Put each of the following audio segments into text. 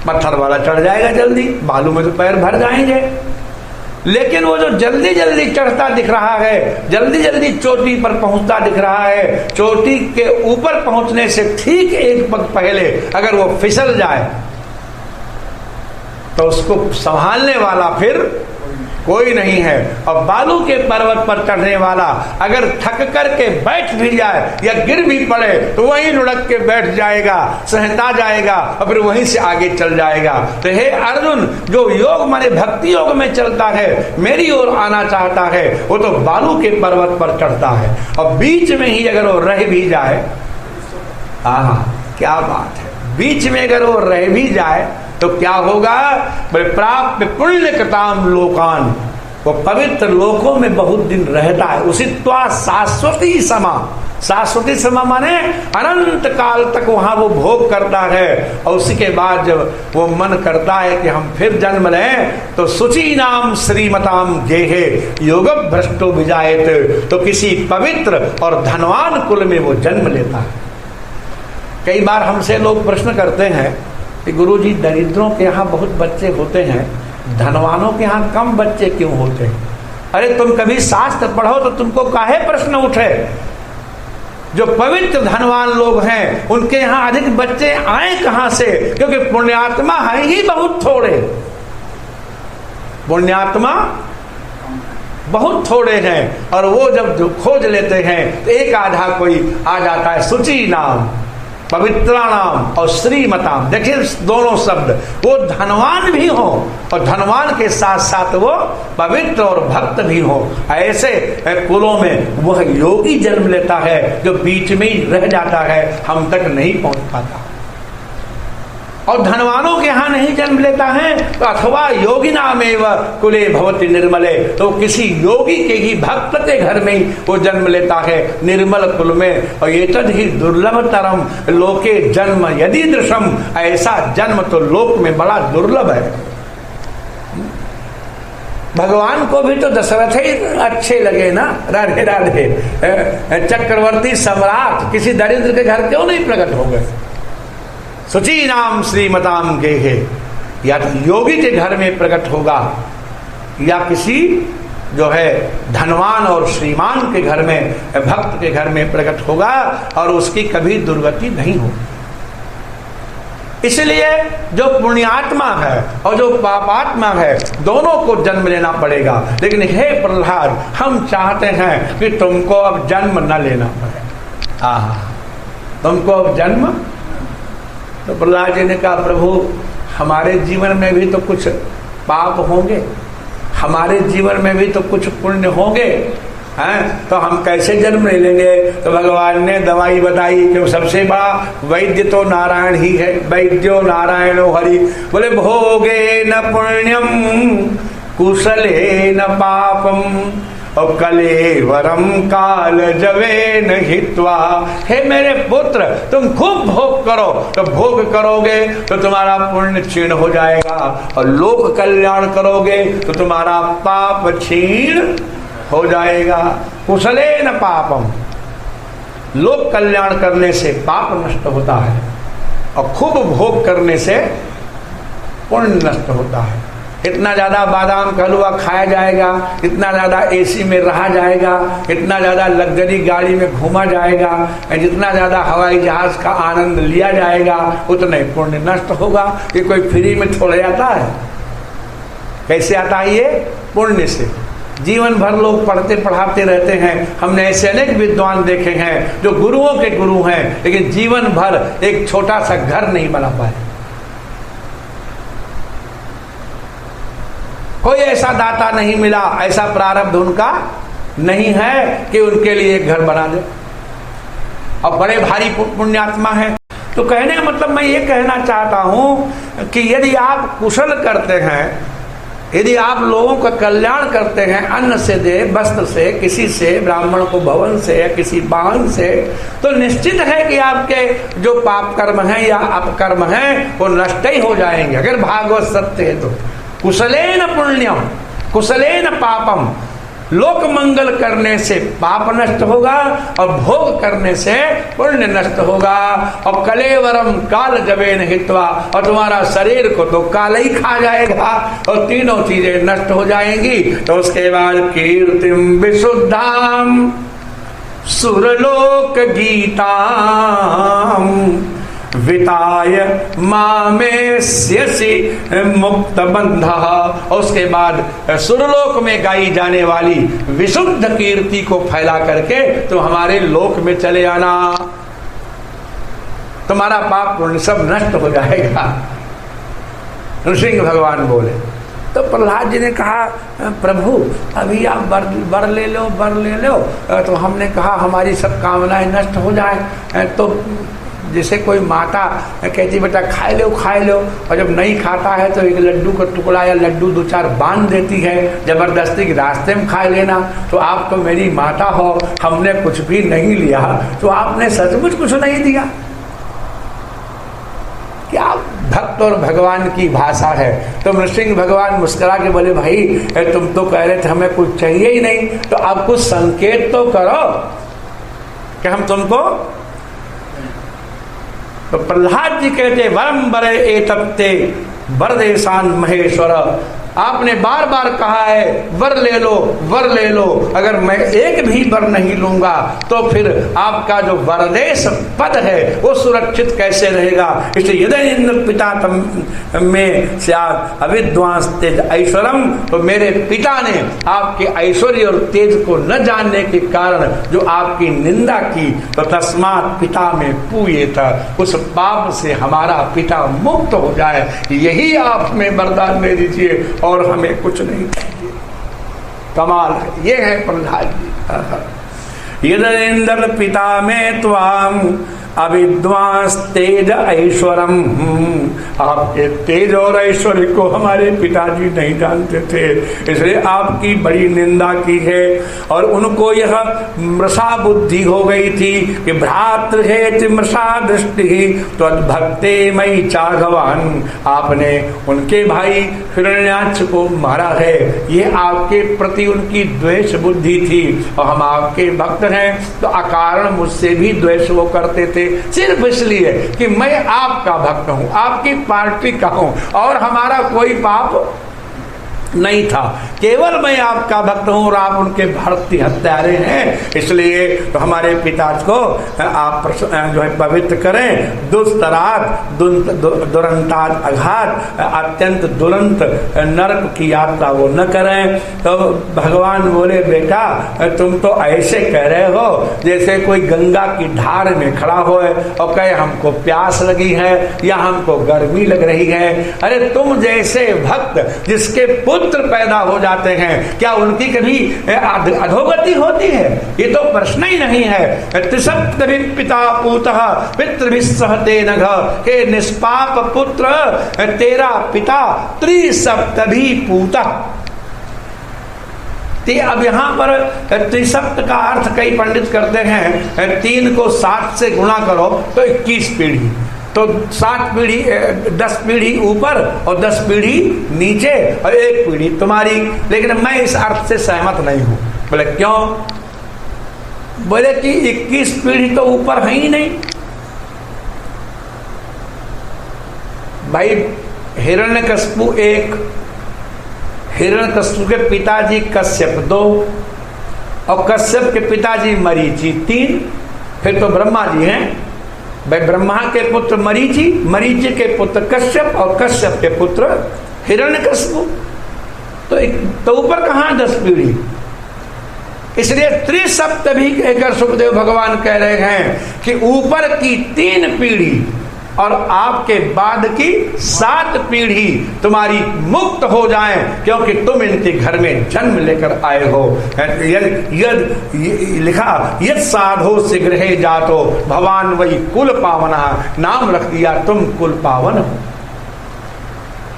पत्थर वाला चढ़ जाएगा जल्दी, बालू में तो पैर भर जाएंगे। लेकिन वो जो जल्दी जल्दी चढ़ता दिख रहा है, जल्दी जल्दी चोटी पर पहुंचता दिख रहा है, चोटी के ऊपर पहुंचने से ठीक एक पग पहले अगर वो फिसल जाए तो उसको संभालने वाला फिर कोई नहीं है। और बालू के पर्वत पर चढ़ने वाला अगर थक करके बैठ भी जाए या गिर भी पड़े तो वहीं लुढ़क के बैठ जाएगा, सहता जाएगा और फिर वहीं से आगे चल जाएगा। तो हे अर्जुन, जो योग माने भक्ति योग में चलता है, मेरी ओर आना चाहता है, वो तो बालू के पर्वत पर चढ़ता है। और बीच में ही अगर वो रह भी जाए, आहा क्या बात है, बीच में अगर वो रह भी जाए तो क्या होगा? प्राप्त पुण्य कृताम लोकान, वो पवित्र लोकों में बहुत दिन रहता है। उसी शाश्वती समा, शाश्वती समा माने अनंत काल तक वहां वो भोग करता है। और उसी के बाद जब वो मन करता है कि हम फिर जन्म लें तो शुचि नाम श्रीमताम गेहे योग भ्रष्टो विजायत, तो किसी पवित्र और धनवान कुल में वो जन्म लेता है। कई बार हमसे लोग प्रश्न करते हैं कि गुरुजी, दरिद्रों के यहाँ बहुत बच्चे होते हैं, धनवानों के यहाँ कम बच्चे क्यों होते हैं? अरे तुम कभी शास्त्र पढ़ो तो तुमको काहे प्रश्न उठे? जो पवित्र धनवान लोग हैं उनके यहाँ अधिक बच्चे आए कहां से? क्योंकि पुण्यात्मा है ही बहुत थोड़े, पुण्यात्मा बहुत थोड़े हैं। और वो जब खोज लेते हैं तो एक आधा कोई आ जाता है। शुचि नाम, पवित्रा नाम और श्रीमताम, देखिए दोनों शब्द, वो धनवान भी हो और धनवान के साथ साथ वो पवित्र और भक्त भी हो। ऐसे कुलों में वह योगी जन्म लेता है जो बीच में ही रह जाता है, हम तक नहीं पहुंच पाता। और धनवानों के यहाँ नहीं जन्म लेता है तो अथवा योगी नामेव कुले भवति निर्मले, तो किसी योगी के ही भक्त के घर में ही वो जन्म लेता है, निर्मल कुल में। और ये तद ही दुर्लभ तरम लोके जन्म यदि दृशम, ऐसा जन्म तो लोक में बड़ा दुर्लभ है। भगवान को भी तो दशरथ ही अच्छे लगे ना, राधे राधे। चक्रवर्ती सम्राट किसी दरिद्र के घर क्यों नहीं प्रकट हो गए? शुचि नाम श्रीमताम गेहे, या योगी के घर में प्रकट होगा या किसी जो है धनवान और श्रीमान के घर में, भक्त के घर में प्रकट होगा और उसकी कभी दुर्गति नहीं होगी। इसलिए जो पुण्यात्मा है और जो पापात्मा है दोनों को जन्म लेना पड़ेगा। लेकिन हे प्रहलाद, हम चाहते हैं कि तुमको अब जन्म न लेना पड़े। तुमको अब जन्म, तो प्रहलाद जी ने कहा, प्रभु हमारे जीवन में भी तो कुछ पाप होंगे, हमारे जीवन में भी तो कुछ पुण्य होंगे हैं, तो हम कैसे जन्म ले लेंगे? तो भगवान ने दवाई बताई कि सबसे बड़ा वैद्य तो नारायण ही है, वैद्यो नारायणो हरि। बोले भोगे न पुण्यम कुशले न पापम और कलेवरम काल जवे न हित्वा। हे मेरे पुत्र, तुम खूब भोग करो, तो भोग करोगे तो तुम्हारा पुण्य क्षीण हो जाएगा, और लोक कल्याण करोगे तो तुम्हारा पाप क्षीण हो जाएगा। कुशले न पापम, लोक कल्याण करने से पाप नष्ट होता है और खूब भोग करने से पुण्य नष्ट होता है। इतना ज्यादा बादाम का हलवा खाया जाएगा, इतना ज्यादा एसी में रहा जाएगा, इतना ज्यादा लग्जरी गाड़ी में घूमा जाएगा, जितना ज्यादा हवाई जहाज का आनंद लिया जाएगा, उतना ही पुण्य नष्ट होगा। ये कोई फ्री में थोड़े आता है। कैसे आता है? ये पुण्य से। जीवन भर लोग पढ़ते पढ़ाते रहते हैं। हमने ऐसे अनेक विद्वान देखे हैं जो गुरुओं के गुरु हैं, लेकिन जीवन भर एक छोटा सा घर नहीं बना पाए। कोई ऐसा दाता नहीं मिला, ऐसा प्रारब्ध उनका नहीं है कि उनके लिए एक घर बना दे। और बड़े भारी पुण्यात्मा है। तो कहने का मतलब मैं ये कहना चाहता हूं कि यदि आप कुशल करते हैं, यदि आप लोगों का कल्याण करते हैं, अन्न से दे, वस्त्र से, किसी से, ब्राह्मण को भवन से या किसी वाहन से, तो निश्चित है कि आपके जो पाप कर्म हैं या अपकर्म हैं वो नष्ट ही हो जाएंगे। अगर भागवत सत्य है तो कुशलेन पुण्यम कुशलेन पापम लोक मंगल करने से पाप नष्ट होगा और भोग करने से पुण्य नष्ट होगा। और कलेवरम काल जबे हित्वा, और तुम्हारा शरीर को तो काल ही खा जाएगा और तीनों चीजें नष्ट हो जाएंगी। तो उसके बाद कीर्तिम विशुद्धाम सुरलोक गीताम विताय मामेस्यसि मुक्त बंध। और उसके बाद सुरलोक में गाई जाने वाली विशुद्ध कीर्ति को फैला करके तुम हमारे लोक में चले आना, तुम्हारा पाप पुण्य सब नष्ट हो जाएगा। नृसिंह भगवान बोले। तो प्रहलाद जी ने कहा प्रभु अभी आप वर ले लो, वर ले लो। तो हमने कहा हमारी सब कामनाएं नष्ट हो जाए। तो जैसे कोई माता कहती बेटा खाए लो खाए लो, और जब नहीं खाता है तो एक लड्डू का टुकड़ा या लड्डू दो चार बांध देती है जबरदस्ती के रास्ते में खा लेना। तो आप तो मेरी माता हो, हमने कुछ भी नहीं लिया, तो आपने सचमुच कुछ नहीं दिया। क्या भक्त और भगवान की भाषा है। तो नृसिंह भगवान मुस्कुरा के बोले भाई तुम तो कह रहे थे हमें कुछ चाहिए ही नहीं, तो आप कुछ संकेत तो करो कि हम तुमको। तो प्रहलाद जी कहते वरम बरे एतप्ते वरदेशान महेश्वर, आपने बार बार कहा है वर ले लो, वर ले लो। अगर मैं एक भी वर नहीं लूंगा तो फिर आपका जो वरदेश पद है वो सुरक्षित कैसे रहेगा। इसलिए यदि इंद्र पिता तम में स्यात् अविद्वांस तेज ऐश्वरम, तो मेरे पिता ने आपके ऐश्वर्य और तेज को न जानने के कारण जो आपकी निंदा की, तो तस्मात् पिता में पूयेत, उस पाप से हमारा पिता मुक्त हो जाए, यही आप हमें वरदान दे दीजिए और हमें कुछ नहीं चाहिए। कमाल है, ये है प्रहलाद जी। यदेन्द्र पिता में त्वाम अविद्वांस तेज ऐश्वरम, आपके तेज और ऐश्वर्य को हमारे पिताजी नहीं जानते थे, इसलिए आपकी बड़ी निंदा की है। और उनको यह मृषा बुद्धि हो गई थी कि भ्रातृहेति मृषा दृष्टि त्वद्भक्ते मयि चाघवान, आपने उनके भाई हिरण्याक्ष को मारा है, ये आपके प्रति उनकी द्वेष बुद्धि थी। और हम आपके भक्त हैं तो अकारण मुझसे भी द्वेष वो करते थे, सिर्फ इसलिए कि मैं आपका भक्त हूं, आपकी पार्टी का हूं और हमारा कोई पाप नहीं था, केवल मैं आपका भक्त हूं और आप उनके भक्ति हत्यारे हैं। इसलिए तो हमारे पिता को आप जो है पवित्र करें। दुस्तरात दुरंतात अघात, अत्यंत दुरंत नरक की यात्रा वो न करें। तो भगवान बोले बेटा तुम तो ऐसे कह रहे हो जैसे कोई गंगा की धार में खड़ा हो और कहे हमको प्यास लगी है या हमको गर्मी लग रही है। अरे तुम जैसे भक्त जिसके पुत्र पैदा हो जाते हैं, क्या उनकी कभी अधोगति होती है? ये तो प्रश्न ही नहीं है। त्रिसप्तभि पिता पूतः पितृभिः सहते नघ, हे निष्पाप पुत्र तेरा पिता त्रिसप्तभि पूतः। अब यहाँ पर त्रिसप्त का अर्थ कई पंडित करते हैं 3 को 7 से गुणा करो तो 21 पीढ़ी, तो 7 पीढ़ी 10 पीढ़ी ऊपर और 10 पीढ़ी नीचे और 1 पीढ़ी तुम्हारी। लेकिन मैं इस अर्थ से सहमत नहीं हूं। बोले क्यों? बोले कि 21 पीढ़ी तो ऊपर है ही नहीं भाई। हिरण्यकश्यपु 1, हिरण्यकश्यपु के पिताजी कश्यप 2 और कश्यप के पिताजी मरीचि 3, फिर तो ब्रह्मा जी हैं भाई। ब्रह्मा के पुत्र मरीचि, मरीचि के पुत्र कश्यप और कश्यप के पुत्र हिरण्यकश्यपु, तो ऊपर कहां 10 पीढ़ी। इसलिए त्रिसप्तभि कहकर सुखदेव भगवान कह रहे हैं कि ऊपर की 3 पीढ़ी और आपके बाद की 7 पीढ़ी तुम्हारी मुक्त हो जाएं, क्योंकि तुम इनके घर में जन्म लेकर आए हो। यद लिखा यद साधो से गृहे जातो भगवान वही कुल पावना, नाम रख दिया तुम कुल पावन हो।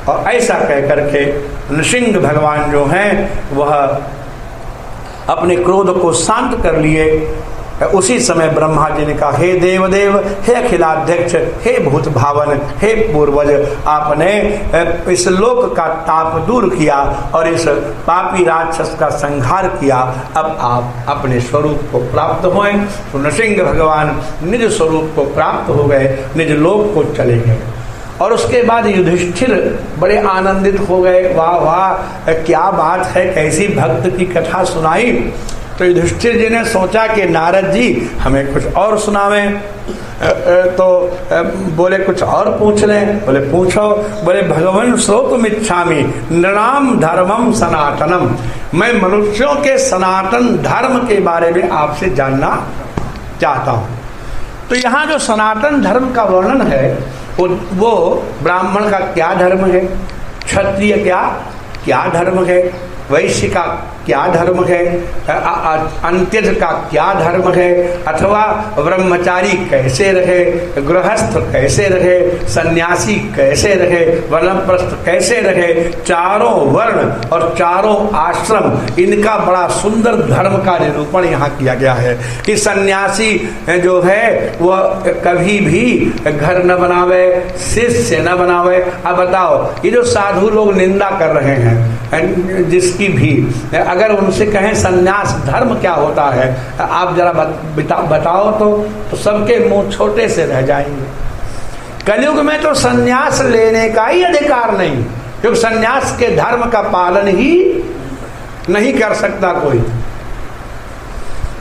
और ऐसा कह करके नृसिंह भगवान जो हैं वह अपने क्रोध को शांत कर लिए उसी समय ब्रह्मा जी ने कहा, हे देवदेव, हे अखिलाध्यक्ष, हे भूत भावन, हे पूर्वज, आपने इस लोक का ताप दूर किया और इस पापी राक्षस का संहार किया। अब आप अपने स्वरूप को प्राप्त हुए। तो नृसिंह भगवान निज स्वरूप को प्राप्त हो गए, निज लोक को चले गए। और उसके बाद युधिष्ठिर बड़े आनंदित हो गए, वाह वाह क्या बात है, कैसी भक्त की कथा सुनाई। तो युधिष्ठिर जी ने सोचा कि नारद जी हमें कुछ और सुनावें। तो बोले कुछ और पूछ लें। बोले पूछो। बोले भगवान श्रोतुमिच्छामि नृणाम धर्मम सनातनम, मैं मनुष्यों के सनातन धर्म के बारे में आपसे जानना चाहता हूँ। तो यहाँ जो सनातन धर्म का वर्णन है वो ब्राह्मण का क्या धर्म है, क्षत्रिय क्या धर्म है, वैश्य का क्या धर्म है, अंत्यज का क्या धर्म है, अथवा ब्रह्मचारी कैसे रहे, गृहस्थ कैसे रहे, सन्यासी कैसे रहे, वानप्रस्थ कैसे रहे, चारों वर्ण और चारों आश्रम, इनका बड़ा सुंदर धर्म का निरूपण यहाँ किया गया है कि सन्यासी जो है वह कभी भी घर न बनावे, शिष्य न बनावे। अब बताओ, ये जो साधु लोग निंदा कर रहे हैं जिसकी भी, अगर उनसे कहें सन्यास धर्म क्या होता है, आप जरा बताओ तो सबके मुंह छोटे से रह जाएंगे। कलयुग में तो सन्यास लेने का ही अधिकार नहीं, क्योंकि सन्यास के धर्म का पालन ही नहीं कर सकता कोई।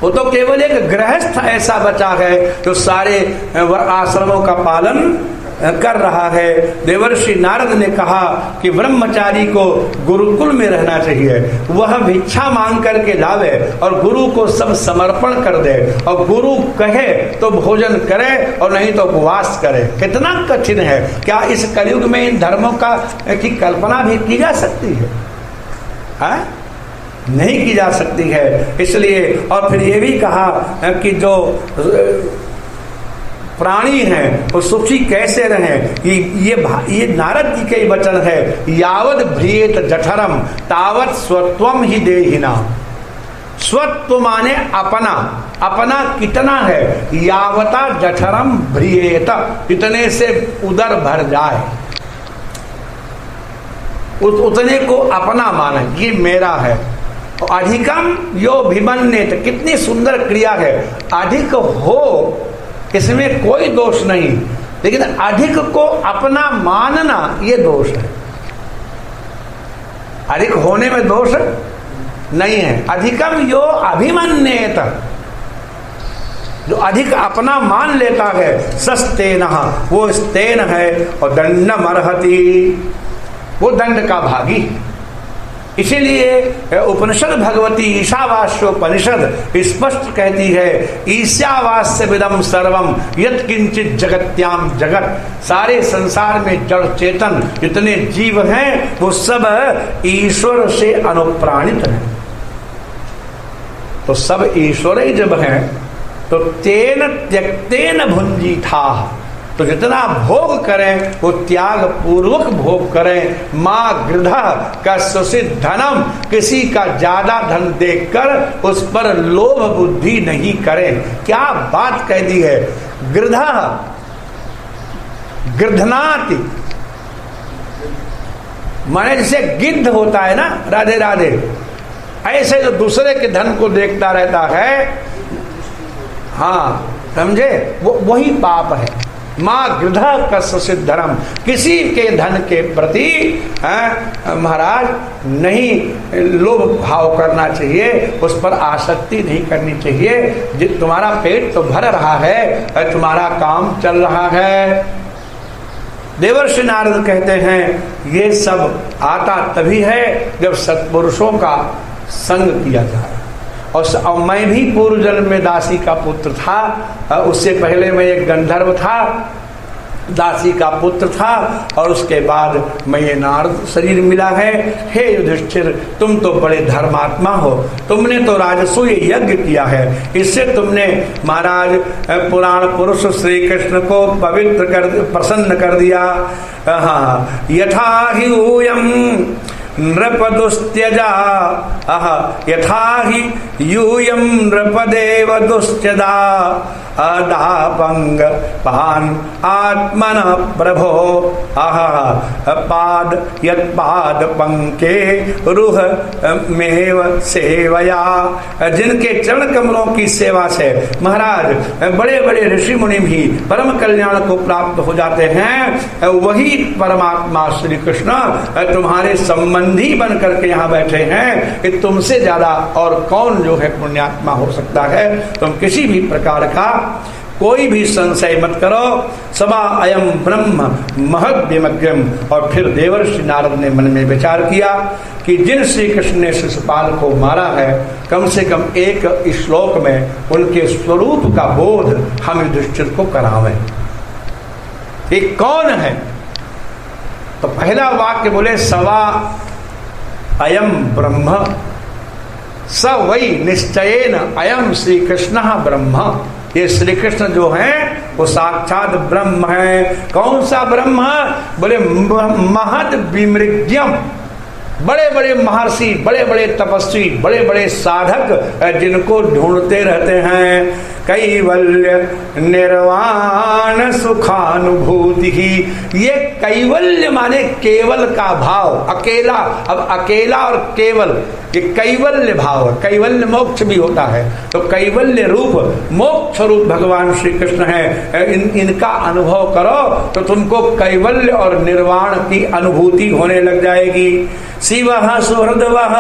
वो तो केवल एक गृहस्थ ऐसा बचा है जो सारे आश्रमों का पालन कर रहा है। देवर्षि नारद ने कहा कि ब्रह्मचारी को गुरुकुल में रहना चाहिए, वह भिक्षा मांग करके लावे और गुरु को सब समर्पण कर दे, और गुरु कहे तो भोजन करे और नहीं तो उपवास करे। कितना कठिन है! क्या इस कलयुग में इन धर्मों की कल्पना भी की जा सकती है? नहीं की जा सकती है। इसलिए और फिर ये भी कहा कि जो प्राणी हैं वो सुखी कैसे रहें। ये नारद जी के वचन है, यावद भ्रियेत जठरम तावत स्वत्वम ही देहिना। स्वत्व माने अपना, अपना कितना है, यावता जठरम भ्रियेत, इतने से उदर भर जाए, उतने को अपना माने, ये मेरा है। अधिकम यो भिमन्येत, कितनी सुंदर क्रिया है। अधिक हो इसमें कोई दोष नहीं, लेकिन अधिक को अपना मानना ये दोष है। अधिक होने में दोष नहीं है। अधिकम यो अभिमन्येत, जो अधिक अपना मान लेता है, सस्तेन, वो स्तेन है, और दंडमर्हति, वो दंड का भागी। इसीलिए उपनिषद भगवती ईशावास्योपनिषद स्पष्ट कहती है, ईशावास्य विदम सर्वम यत् किंचित जगत्याम जगत। सारे संसार में जड़ चेतन जितने जीव हैं वो सब ईश्वर से अनुप्राणित हैं। तो सब ईश्वर ही जब हैं तो तेन त्यक्तेन भुंजी था, तो जितना भोग करें वो त्याग पूर्वक भोग करें। माँ गृधा का सुसित धनम, किसी का ज्यादा धन देखकर उस पर लोभ बुद्धि नहीं करें। क्या बात कह दी है! गृधा, गृधनाति माने जैसे गिद्ध होता है ना, राधे राधे, ऐसे जो दूसरे के धन को देखता रहता है, हाँ समझे, वो वही पाप है। माँ गृधा कस्य धर्म, किसी के धन के प्रति महाराज नहीं लोभ भाव करना चाहिए, उस पर आसक्ति नहीं करनी चाहिए। तुम्हारा पेट तो भर रहा है, तुम्हारा काम चल रहा है। देवर्षि नारद कहते हैं ये सब आता तभी है जब सत्पुरुषों का संग किया जाए। और मैं भी पूर्व जन्म में दासी का पुत्र था, उससे पहले मैं एक गंधर्व था, दासी का पुत्र था, और उसके बाद मैं ये नारद शरीर मिला है। हे युधिष्ठिर, तुम तो बड़े धर्मात्मा हो, तुमने तो राजसूय यज्ञ किया है, इससे तुमने महाराज पुराण पुरुष श्री कृष्ण को पवित्र कर, प्रसन्न कर दिया। हाँ, यथा हि ऊयम नृपदुस्त्यजा यथा हि यूयं नृपदेव दुस्त्यजा अदापंग पान आत्मन प्रभो पाद यत्पाद पंके रुह मेव सेवया। जिनके चरण कमलों की सेवा से महाराज बड़े बड़े ऋषि मुनि भी परम कल्याण को प्राप्त हो जाते हैं, वही परमात्मा श्री कृष्ण तुम्हारे संबंधी बन करके यहाँ बैठे हैं कि तुमसे ज्यादा और कौन जो है पुण्यात्मा हो सकता है। तुम किसी भी प्रकार का कोई भी संशय मत करो। सवा अयम ब्रह्म महद विमग्रम। और फिर देवर्षि नारद ने मन में विचार किया कि जिन श्री कृष्ण ने शिशुपाल को मारा है, कम से कम एक श्लोक में उनके स्वरूप का बोध हम युधिष्ठिर को करावें। ये कौन है? तो पहला वाक्य बोले सवा अयम ब्रह्म, स वै निश्चयेन अयम श्री कृष्ण ब्रह्म। ये श्री कृष्ण जो हैं वो साक्षात ब्रह्म है। कौन सा ब्रह्म? बोले महद विमृग्यम। बड़े बड़े महर्षि, बड़े बड़े तपस्वी, बड़े बड़े साधक जिनको ढूंढते रहते हैं। कैवल्य निर्वाण सुखानुभूति ही। ये कैवल्य माने केवल का भाव, अकेला। अब अकेला और केवल, ये कैवल्य भाव है। कैवल्य मोक्ष भी होता है, तो कैवल्य रूप मोक्ष रूप भगवान श्री कृष्ण है। इनका अनुभव करो तो तुमको कैवल्य और निर्वाण की अनुभूति होने लग जाएगी। शिवः सुहृदवः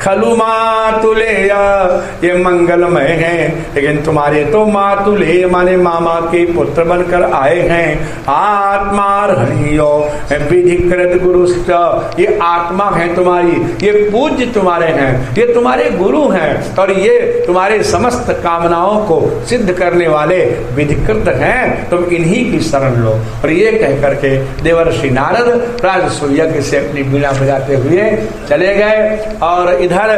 खलु मातुलेय। ये मंगलमय है, लेकिन तुम्हारे तो मातुलेय माने मामा के पुत्र बनकर आए हैं। आत्मार्हणीयो विधिकृत गुरुश्च। ये आत्मा है तुम्हारी, ये पूज्य तुम्हारे हैं, ये तुम्हारे गुरु हैं, और ये तुम्हारे समस्त कामनाओं को सिद्ध करने वाले विधिकृत हैं। तुम इन्हीं की शरण लो। और ये कह करके देवर्षि नारद राजसूय यज्ञ से अपनी बीणा बजाते हुए चले गए। और इधर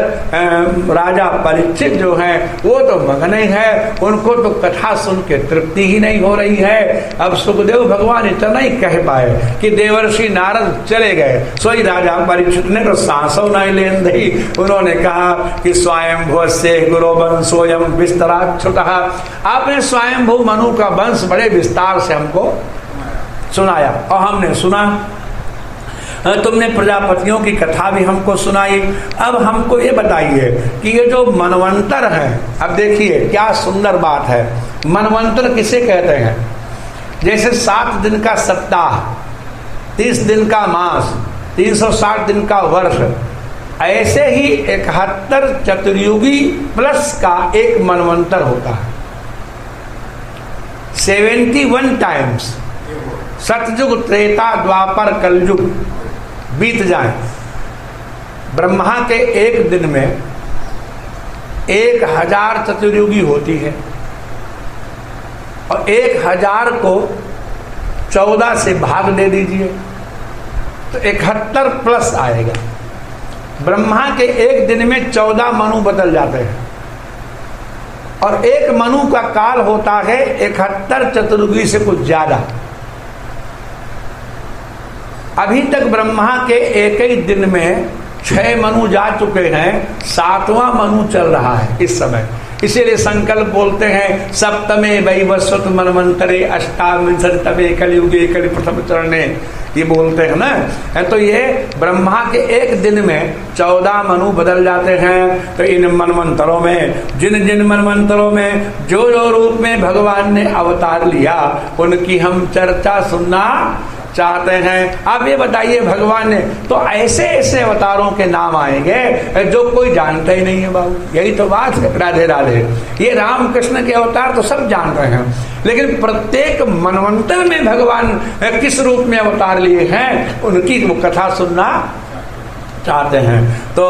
राजा परीक्षित जो हैं वो तो मगन ही है, उनको तो कथा सुन के तृप्ति ही नहीं हो रही है। अब सुखदेव भगवान इतना ही कह पाए कि देवर्षि नारद चले गए। सोई राजा परीक्षित ने तो सांसों नहीं लेन दी। उन्होंने कहा कि स्वयंभू से गुरु वंशोयम विस्तराच्छुतः। आपने स्वयंभू मनु का वंश बड़े विस्तार से हमको सुनाया और हमने सुना। तुमने प्रजापतियों की कथा भी हमको सुनाई। अब हमको ये बताइए कि ये जो मनवंतर है, अब देखिए क्या सुंदर बात है। मनवंतर किसे कहते हैं? जैसे 7 दिन का सप्ताह, 30 दिन का मास, 360 दिन का वर्ष, ऐसे ही 71 चतुर्युगी प्लस का एक मनवंतर होता है। 71 टाइम्स सतयुग, त्रेता, द्वापर, कलयुग बीत जाए। ब्रह्मा के एक दिन में 1000 चतुर्युगी होती है, और 1000 को 14 से भाग दे दीजिए तो 71 प्लस आएगा। ब्रह्मा के एक दिन में 14 मनु बदल जाते हैं, और एक मनु का काल होता है 71 चतुर्युगी से कुछ ज्यादा। अभी तक ब्रह्मा के एक ही दिन में 6 मनु जा चुके हैं, 7वां मनु चल रहा है इस समय। इसीलिए संकल्प बोलते हैं सप्तमे वैवस्वत मनवंतरे अष्टाविंशतितमे कलियुगे कलि प्रथम चरणे, ये बोलते हैं ना। तो ये ब्रह्मा के एक दिन में 14 मनु बदल जाते हैं। तो इन मनवंतरों में, जिन जिन मनवंतरों में जो जो रूप में भगवान ने अवतार लिया, उनकी हम चर्चा सुनना चाहते हैं। आप ये बताइए, भगवान ने तो ऐसे ऐसे अवतारों के नाम आएंगे जो कोई जानता ही नहीं है बाबू। यही तो बात है। राधे राधे। ये रामकृष्ण के अवतार तो सब जान रहे हैं, लेकिन प्रत्येक मनवंतर में भगवान किस रूप में अवतार लिए हैं, उनकी वो कथा सुनना चाहते हैं। तो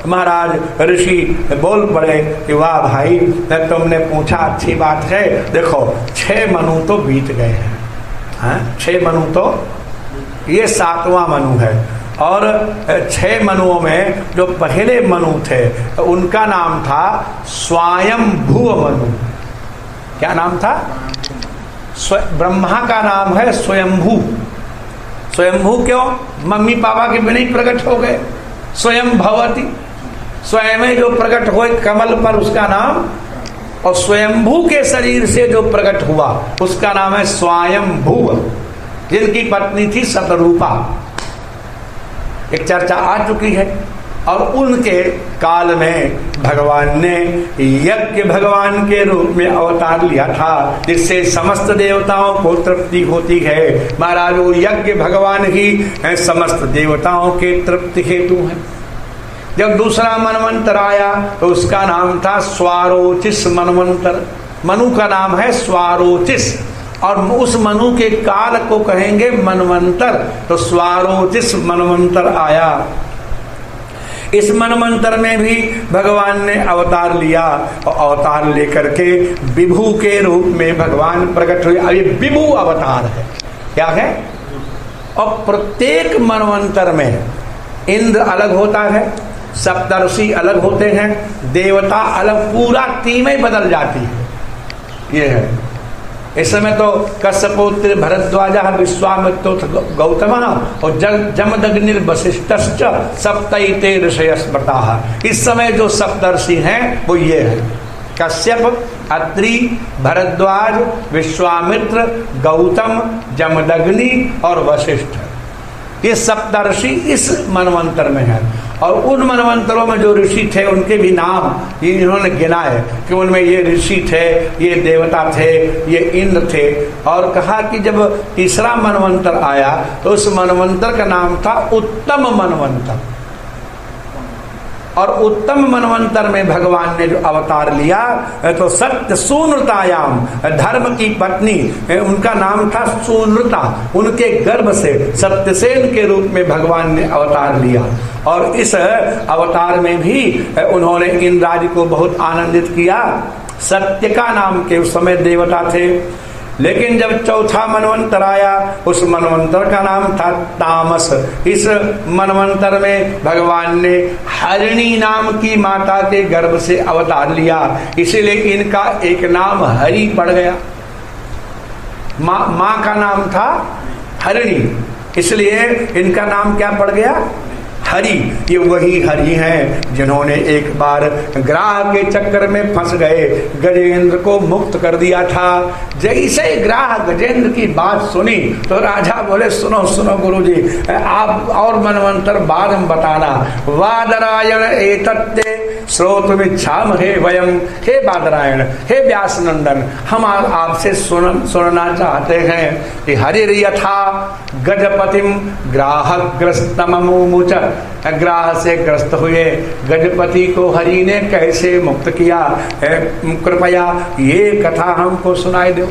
महाराज ऋषि बोल पड़े कि वाह भाई, तुमने पूछा, अच्छी बात है। देखो 6 मनु तो बीत गए हैं। 6 मनु तो, ये 7वां मनु है। और 6 मनुओं में जो पहले मनु थे तो उनका नाम था स्वयंभू मनु। क्या नाम था? ब्रह्मा का नाम है स्वयंभू। स्वयंभू क्यों? मम्मी पापा के बिना ही प्रकट हो गए। स्वयं भवति, स्वयं जो प्रकट हुए कमल पर उसका नाम, और स्वयंभू के शरीर से जो प्रकट हुआ उसका नाम है स्वयंभू, जिनकी पत्नी थी शतरूपा, एक चर्चा आ चुकी है। और उनके काल में भगवान ने यज्ञ भगवान के रूप में अवतार लिया था, जिससे समस्त देवताओं को तृप्ति होती है। महाराज वो यज्ञ भगवान ही समस्त देवताओं के तृप्ति हेतु है। जब दूसरा मनवंतर आया तो उसका नाम था स्वारोचिस मनवंतर, मनु का नाम है स्वारोचिस, और उस मनु के काल को कहेंगे मनवंतर, तो स्वारोचिस मनवंतर आया। इस मनवंतर में भी भगवान ने अवतार लिया, और अवतार लेकर के विभु के रूप में भगवान प्रकट हुए। अब ये विभु अवतार है, क्या है? और प्रत्येक मनवंतर में इंद्र अलग होता है, सप्तर्षि अलग होते हैं, देवता अलग, पूरा टीम ही बदल जाती है। ये है। इस समय तो कश्यपोत्र भरद्वाज विश्वामित्र गौतम और जमदग्नि वशिष्ठश्च सप्तैते ऋषयः स्मृताः। इस समय जो सप्तर्षि हैं वो ये है, कश्यप, अत्रि, भरद्वाज, विश्वामित्र, गौतम, जमदग्नि और वशिष्ठ। ये सप्तर्षि इस मनवंतर में है। और उन मनवंतरों में जो ऋषि थे उनके भी नाम इन्होंने गिना है कि उनमें ये ऋषि थे, ये देवता थे, ये इंद्र थे। और कहा कि जब तीसरा मनवंतर आया तो उस मनवंतर का नाम था उत्तम मनवंतर। और उत्तम मनवंतर में भगवान ने जो अवतार लिया तो सत्य सूनृतायाम, धर्म की पत्नी, उनका नाम था सूनृता, उनके गर्भ से सत्यसेन के रूप में भगवान ने अवतार लिया। और इस अवतार में भी उन्होंने इंद्राज को बहुत आनंदित किया। सत्यका नाम के उस समय देवता थे। लेकिन जब चौथा मनवंतर आया उस मनवंतर का नाम था तामस। इस मनवंतर में भगवान ने हरिणी नाम की माता के गर्भ से अवतार लिया, इसीलिए इनका एक नाम हरि पड़ गया। माँ का नाम था हरिणी, इसलिए इनका नाम क्या पड़ गया? हरि। ये वही हरि हैं जिन्होंने एक बार ग्राह के चक्कर में फंस गए, गजेंद्र को मुक्त कर दिया था। जैसे ग्राह गजेंद्र की बात सुनी तो राजा बोले सुनो सुनो गुरुजी, आप और मनवंतर बाद में बताना। वादरायण एतत्ते श्रोतुमिच्छामहे वयम। हे बादरायण, हे व्यास नंदन, हम आपसे सुनना चाहते हैं कि हरिर्यथा गजपतिम ग्राहग्रस्तममुच, ग्राह से ग्रस्त हुए गजपति को हरि ने कैसे मुक्त किया, कृपया ये कथा हमको सुनाई दो।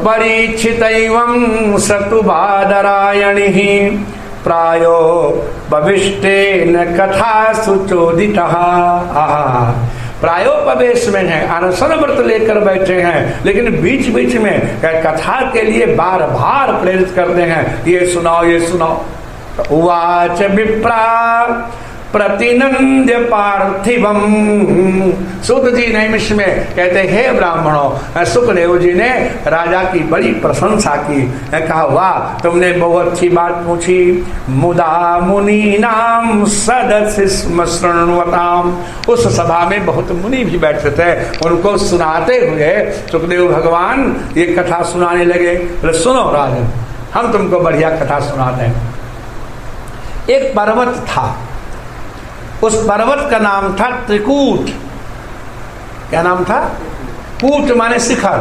परीक्षितैवं सतु बादरायणिः प्रायो भविष्टेन कथा सुचोदितः। प्रायोपवेश में है, अनशन व्रत लेकर बैठे हैं, लेकिन बीच बीच में कथा के लिए बार बार प्रेरित करते हैं, ये सुनाओ ये सुनाओ। उवाच विप्रा प्रतिनंद्य पार्थिवम। सूत जी नैमिष में कहते हे ब्राह्मणों, सुखदेव जी ने राजा की बड़ी प्रशंसा की, कहा वाह तुमने बहुत अच्छी बात पूछी। मुदा मुनि नाम सदस्य शृण्वताम। उस सभा में बहुत मुनि भी बैठे थे, उनको सुनाते हुए सुखदेव भगवान ये कथा सुनाने लगे। सुनो राजन, हम तुमको बढ़िया कथा सुनाते हैं। एक पर्वत था, उस पर्वत का नाम था त्रिकूट। क्या नाम था? कूट माने शिखर।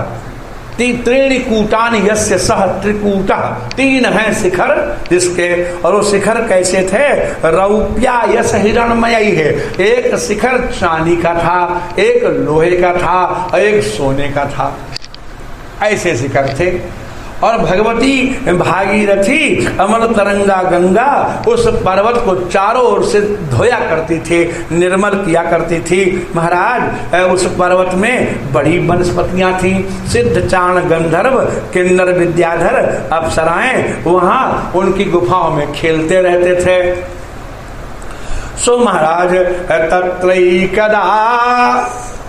त्रीणि कूटानि यस्य सह त्रिकूटः। तीन हैं शिखर जिसके, और वो शिखर कैसे थे? रौप्या यश हिरणमयी है। एक शिखर चांदी का था, एक लोहे का था और एक सोने का था, ऐसे शिखर थे। और भगवती भागीरथी अमल तरंगा गंगा उस पर्वत को चारों ओर से धोया करती थी, निर्मल किया करती थी। महाराज उस पर्वत में बड़ी वनस्पतियां थी, सिद्ध चाण गंधर्व किन्नर विद्याधर अप्सराएं वहां उनकी गुफाओं में खेलते रहते थे। सो महाराज तत्रैकदा,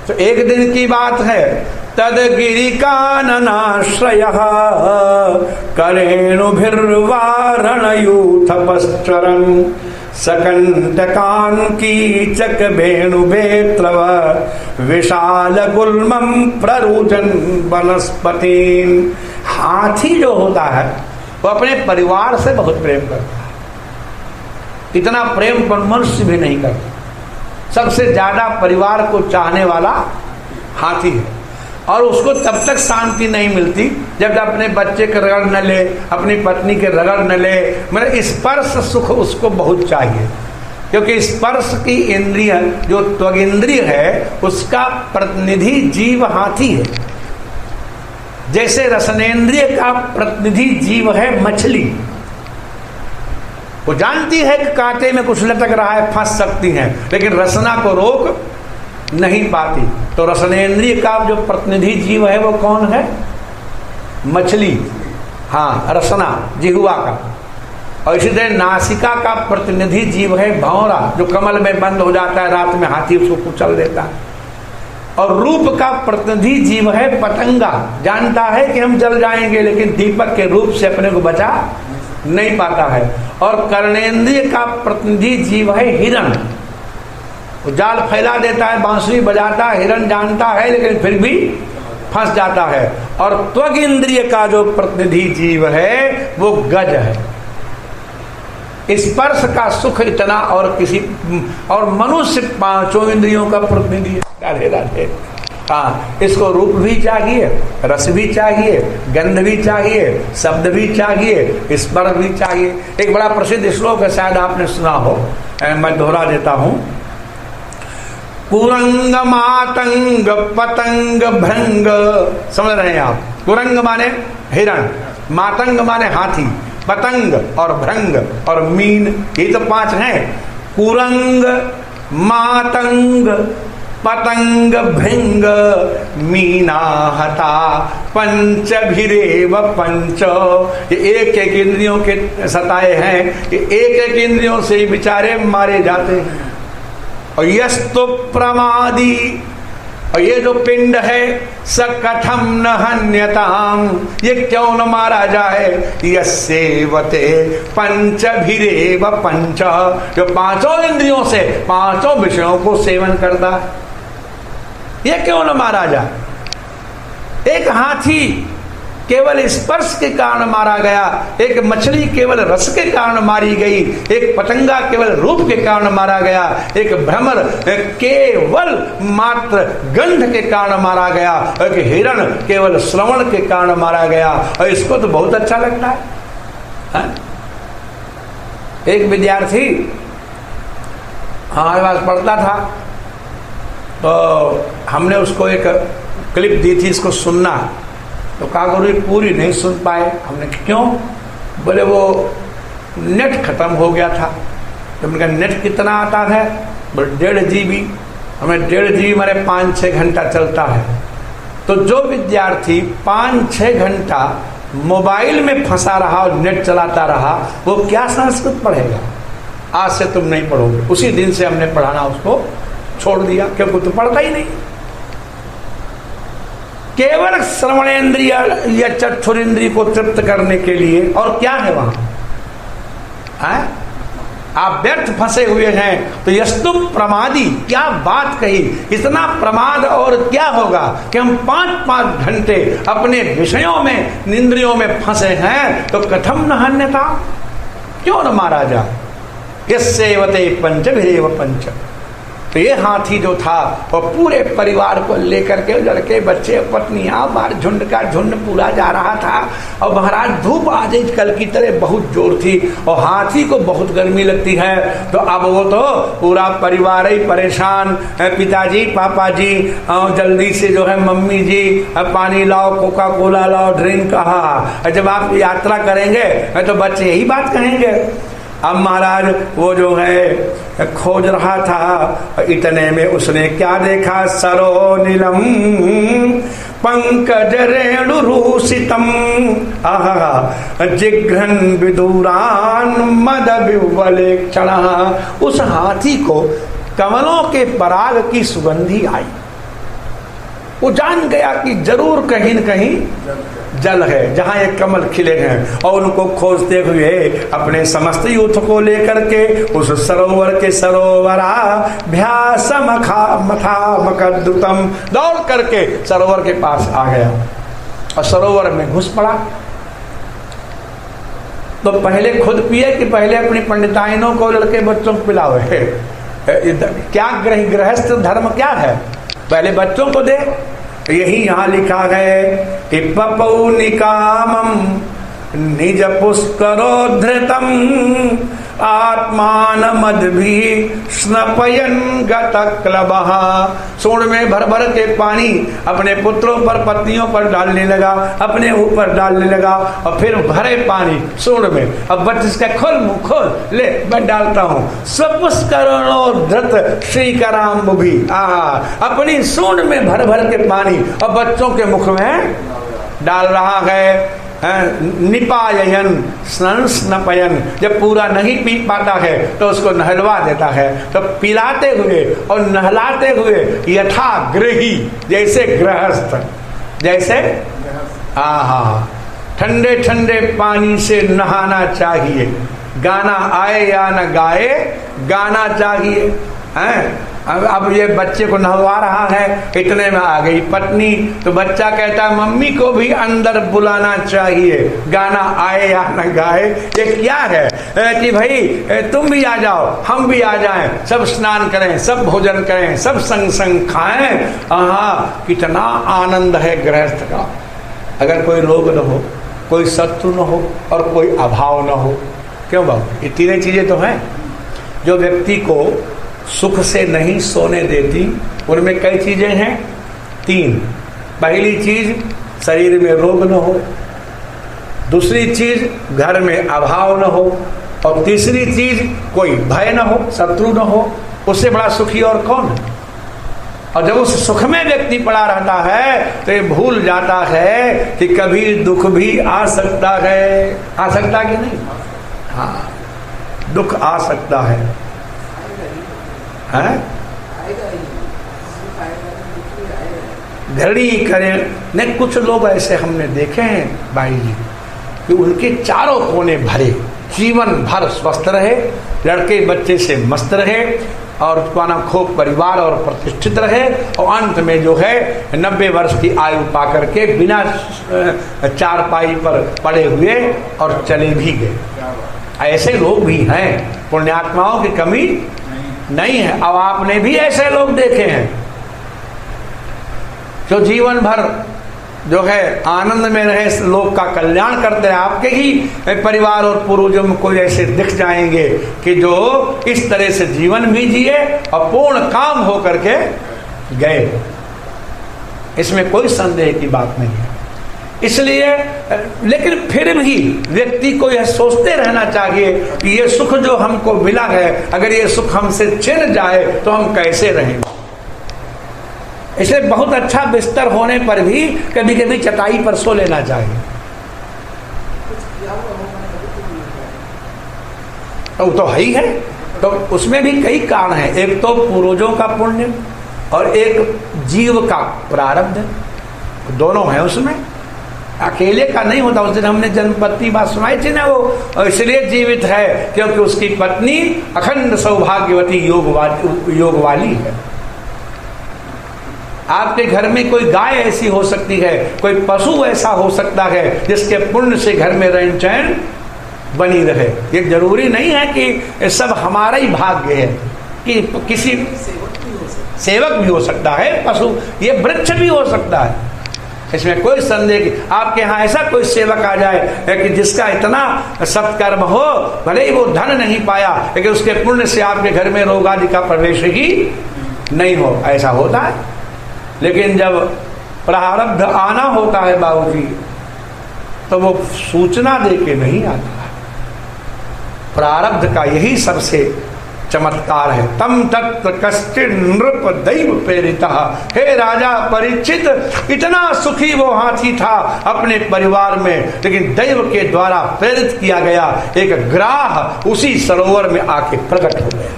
तो एक दिन की बात है, तद गिरिकाननाश्रयः करेणुभिर्वारणयूथपश्चरन् सकंटकान कीचक वेणु बेत्रव विशाल गुल्मम प्ररुजन वनस्पतिन। हाथी जो होता है वो अपने परिवार से बहुत प्रेम करता है, इतना प्रेम पर मनुष्य भी नहीं करता। सबसे ज्यादा परिवार को चाहने वाला हाथी है, और उसको तब तक शांति नहीं मिलती जब अपने बच्चे के रगड़ न ले, अपनी पत्नी के रगड़ न ले। मतलब स्पर्श सुख उसको बहुत चाहिए, क्योंकि स्पर्श की इंद्रिय जो त्वगिंद्रिय है उसका प्रतिनिधि जीव हाथी है। जैसे रसनेन्द्रिय का प्रतिनिधि जीव है मछली। वो जानती है कि कांटे में कुछ लटक रहा है, फंस सकती है, लेकिन रसना को रोक नहीं पाती। तो रसनेन्द्रिय का जो प्रतिनिधि जीव है वो कौन है? मछली। हाँ, रसना जिह्वा का। और इसी तरह नासिका का प्रतिनिधि जीव है भंवरा, जो कमल में बंद हो जाता है, रात में हाथी उसको कुचल देता है। और रूप का प्रतिनिधि जीव है पतंगा। जानता है कि हम जल जाएंगे, लेकिन दीपक के रूप से अपने को बचा नहीं पाता है। और कर्णेंद्रिय का प्रतिनिधि जीव है हिरण। वो जाल फैला देता है, बांसुरी बजाता है, हिरण जानता है लेकिन फिर भी फंस जाता है। और त्वग इंद्रिय का जो प्रतिनिधि जीव है वो गज है। स्पर्श का सुख इतना और मनुष्य पांचों इंद्रियों का प्रतिनिधि है। राधे राधे। हाँ, इसको रूप भी चाहिए, रस भी चाहिए, गंध भी चाहिए, शब्द भी चाहिए, स्पर्श भी चाहिए। एक बड़ा प्रसिद्ध श्लोक है, शायद आपने सुना हो, मैं दोहरा देता हूं। कुरंग मातंग पतंग भृंग, समझ रहे हैं आप? कुरंग माने हिरण, मातंग माने हाथी, पतंग और भृंग और मीन, ये तो पांच हैं। कुरंग मातंग पतंग भृंग मीना हता पंचभिरेव पंच। ये एक एक इंद्रियों के सताए हैं, ये एक एक इंद्रियों से ही बेचारे मारे जाते हैं। और यस्तु प्रमादी, और ये जो पिंड है, स कथम न हन्यताम, ये क्यों न मारा जाए? यस्सेवते पंचभिरेव पंच, जो पांचों इंद्रियों से पांचों विषयों को सेवन करता है, ये क्यों न मारा जाए? एक हाथी केवल स्पर्श के कारण मारा गया, एक मछली केवल रस के कारण मारी गई, एक पतंगा केवल रूप के कारण मारा गया, एक भ्रमर केवल मात्र गंध के कारण मारा गया, एक हिरण केवल श्रवण के कारण मारा गया। और इसको तो बहुत अच्छा लगता है। एक विद्यार्थी हमारे पास पढ़ता था, तो हमने उसको एक क्लिप दी थी, इसको सुनना। तो कहा गुरु पूरी नहीं सुन पाए। हमने क्यों? बोले वो नेट खत्म हो गया था। तो हमने कहा नेट कितना आता है? बोले 1.5 GB। हमें 1.5 GB मारे 5-6 घंटा चलता है। तो जो विद्यार्थी 5-6 घंटा मोबाइल में फंसा रहा और नेट चलाता रहा, वो क्या संस्कृत पढ़ेगा? आज से तुम नहीं पढ़ोगे। उसी दिन से हमने पढ़ाना उसको छोड़ दिया, क्योंकि तो पढ़ता ही नहीं। केवल श्रवणेन्द्रिय या चक्षुरेंद्रिय को तृप्त करने के लिए, और क्या है वहां? आप व्यर्थ फंसे हुए हैं। तो यस्तु प्रमादी, क्या बात कही, इतना प्रमाद और क्या होगा कि हम 5-5 घंटे अपने विषयों में, इंद्रियों में फंसे हैं। तो कथम न हन्यता, क्यों न मारा जाए? यस्सेवते पंचभिरेव पंच। तो ये हाथी जो था वो पूरे परिवार को लेकर के, लड़के बच्चे पत्नियां बाहर, झुंड का झुंड पूरा जा रहा था। और महाराज धूप आज कल की तरह बहुत जोर थी, और हाथी को बहुत गर्मी लगती है। तो अब वो तो पूरा परिवार ही परेशान, पिताजी पापा जी जल्दी से जो है मम्मी जी पानी लाओ, कोका कोला लाओ, ड्रिंक कहा। जब आप यात्रा करेंगे तो बच्चे यही बात कहेंगे। अब महाराज वो जो है खोज रहा था, इतने में उसने क्या देखा? सरो नीलम पंकज रेणुरूसितम आहा जिघ्रन विदुरान मद विवलेक्षण। उस हाथी को कमलों के पराग की सुगंधी आई। वो जान गया कि जरूर कहीं न कहीं जल है, जहाँ ये कमल खिले हैं, और उनको खोजते हुए अपने समस्त यूथ को लेकर के उस सरोवर के सरोवरा मखद्रुतम दौड़ करके सरोवर के पास आ गया और सरोवर में घुस पड़ा। तो पहले खुद पिए कि पहले अपनी पंडिताइनों को, लड़के बच्चों को पिलावे? क्या गृहस्थ धर्म क्या है? पहले बच्चों को दे। यही यहाँ लिखा है कि पपौ निकामम निज पुष्करोद्धृतम आत्मान मदभि स्नपयन गतक्लबः। सूंड में भर भर के पानी अपने पुत्रों पर, पत्नियों पर डालने लगा, अपने ऊपर डालने लगा, और फिर भरे पानी सूंड में। अब बच्चे इसका खोल मुंह खोल, ले मैं डालता हूँ। स्वपुष्करोद्धृत श्रीकराम भी अपनी सूंड में भर भर के पानी और बच्चों के मुख में डाल रहा है। निपायन स्नपयन, जब पूरा नहीं पी पाता है तो उसको नहलवा देता है। तो पिलाते हुए और नहलाते हुए यथाग्रही, जैसे गृहस्थ, जैसे ठंडे ठंडे पानी से नहाना चाहिए। गाना आए या न गाए, गाना चाहिए। अब ये बच्चे को नहवा रहा है, इतने में आ गई पत्नी, तो बच्चा कहता है मम्मी को भी अंदर बुलाना चाहिए, गाना आए या न गाए। ये क्या है कि भाई तुम भी आ जाओ, हम भी आ जाएं, सब स्नान करें, सब भोजन करें, सब संग संग खाएं। कितना आनंद है गृहस्थ का। अगर कोई रोग न हो, कोई शत्रु न हो और कोई अभाव न हो। क्यों बाबू? ये तीनों चीजें तो हैं जो व्यक्ति को सुख से नहीं सोने देती। उनमें कई चीजें हैं, 3। पहली चीज शरीर में रोग न हो, दूसरी चीज घर में अभाव न हो, और तीसरी चीज कोई भय न हो, शत्रु न हो। उससे बड़ा सुखी और कौन है? और जब उस सुख में व्यक्ति पड़ा रहता है तो ये भूल जाता है कि कभी दुख भी आ सकता है। आ सकता कि नहीं? हाँ, दुख आ सकता है। घड़ी करें नहीं। कुछ लोग ऐसे हमने देखे हैं भाई जी कि उनके चारों कोने भरे, जीवन भर स्वस्थ रहे, लड़के बच्चे से मस्त रहे, और पाना खूब परिवार और प्रतिष्ठित रहे, और अंत में जो है 90 वर्ष की आयु पा करके बिना चारपाई पर पड़े हुए और चले भी गए। ऐसे लोग भी हैं। पुण्यात्माओं की कमी नहीं है। अब आपने भी ऐसे लोग देखे हैं जो जीवन भर जो है आनंद में रहे, लोग का कल्याण करते हैं। आपके ही परिवार और पूर्वजों में कोई ऐसे दिख जाएंगे कि जो इस तरह से जीवन भी जिए और पूर्ण काम हो करके गए। इसमें कोई संदेह की बात नहीं है। इसलिए लेकिन फिर भी व्यक्ति को यह सोचते रहना चाहिए कि ये सुख जो हमको मिला है, अगर ये सुख हमसे छिन जाए तो हम कैसे रहेंगे। इसलिए बहुत अच्छा बिस्तर होने पर भी कभी कभी चटाई पर सो लेना चाहिए। तो है ही है। तो उसमें भी कई कारण हैं। एक तो पूर्वजों का पुण्य और एक जीव का प्रारब्ध, दोनों हैं उसमें। अकेले का नहीं होता। उस दिन हमने जन्मपत्ति बात सुनाई थी ना, वो इसलिए जीवित है क्योंकि उसकी पत्नी अखंड सौभाग्यवती योग वाली है। आपके घर में कोई गाय ऐसी हो सकती है, कोई पशु ऐसा हो सकता है जिसके पुण्य से घर में रहन चैन बनी रहे। ये जरूरी नहीं है कि सब हमारा ही भाग्य है, कि किसी सेवक भी हो सकता है, पशु, ये वृक्ष भी हो सकता है। इसमें कोई संदेह की। आपके यहाँ ऐसा कोई सेवक आ जाए कि जिसका इतना सत्कर्म हो, भले ही वो धन नहीं पाया लेकिन उसके पुण्य से आपके घर में रोग आदि का प्रवेश ही नहीं हो, ऐसा होता है। लेकिन जब प्रारब्ध आना होता है बाबूजी, तो वो सूचना दे के नहीं आता है। प्रारब्ध का यही सबसे चमत्कार है। तम तत्व कश्चित नृप दैव प्रेरिता। हे राजा परीक्षित, इतना सुखी वो हाथी था अपने परिवार में, लेकिन दैव के द्वारा प्रेरित किया गया एक ग्राह उसी सरोवर में आके प्रकट हो गया।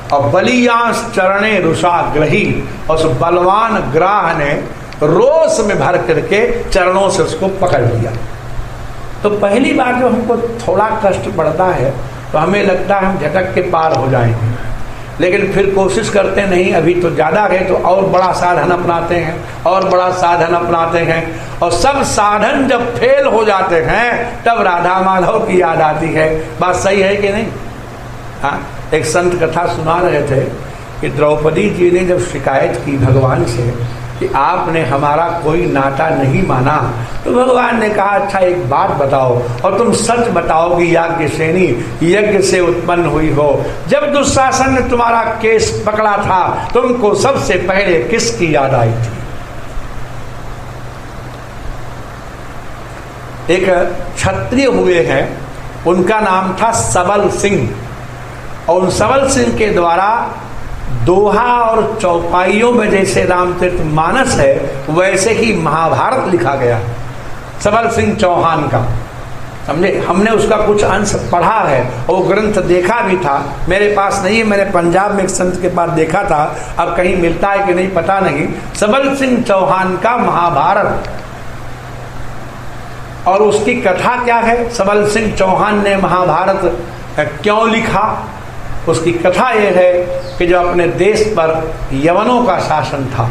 और बलियांश चरणे रुषा ग्रही, उस बलवान ग्राह ने रोष में भर करके चरणों से उसको पकड़ लिया। तो पहली बार जो हमको थोड़ा कष्ट पड़ता है तो हमें लगता है हम झटक के पार हो जाएंगे, लेकिन फिर कोशिश करते नहीं, अभी तो ज़्यादा है तो और बड़ा साधन अपनाते हैं और बड़ा साधन अपनाते हैं, और सब साधन जब फेल हो जाते हैं तब राधा माधव की याद आती है। बात सही है कि नहीं? हाँ, एक संत कथा सुना रहे थे कि द्रौपदी जी ने जब शिकायत की भगवान से कि आपने हमारा कोई नाता नहीं माना, तो भगवान ने कहा अच्छा एक बात बताओ, और तुम सच बताओगी याज्ञसेनी यज्ञ से उत्पन्न हुई हो। जब दुशासन ने तुम्हारा केस पकड़ा था तुमको सबसे पहले किसकी याद आई थी? एक क्षत्रिय हुए हैं, उनका नाम था सबल सिंह, और उन सबल सिंह के द्वारा दोहा और चौपाइयों में जैसे रामचरितमानस है वैसे ही महाभारत लिखा गया सबल सिंह चौहान का, समझे? हमने उसका कुछ अंश पढ़ा है और वो ग्रंथ देखा भी था, मेरे पास नहीं है, मैंने पंजाब में एक संत के पास देखा था, अब कहीं मिलता है कि नहीं पता नहीं। सबल सिंह चौहान का महाभारत, और उसकी कथा क्या है, सबल सिंह चौहान ने महाभारत क्यों लिखा? उसकी कथा यह है कि जो अपने देश पर यवनों का शासन था,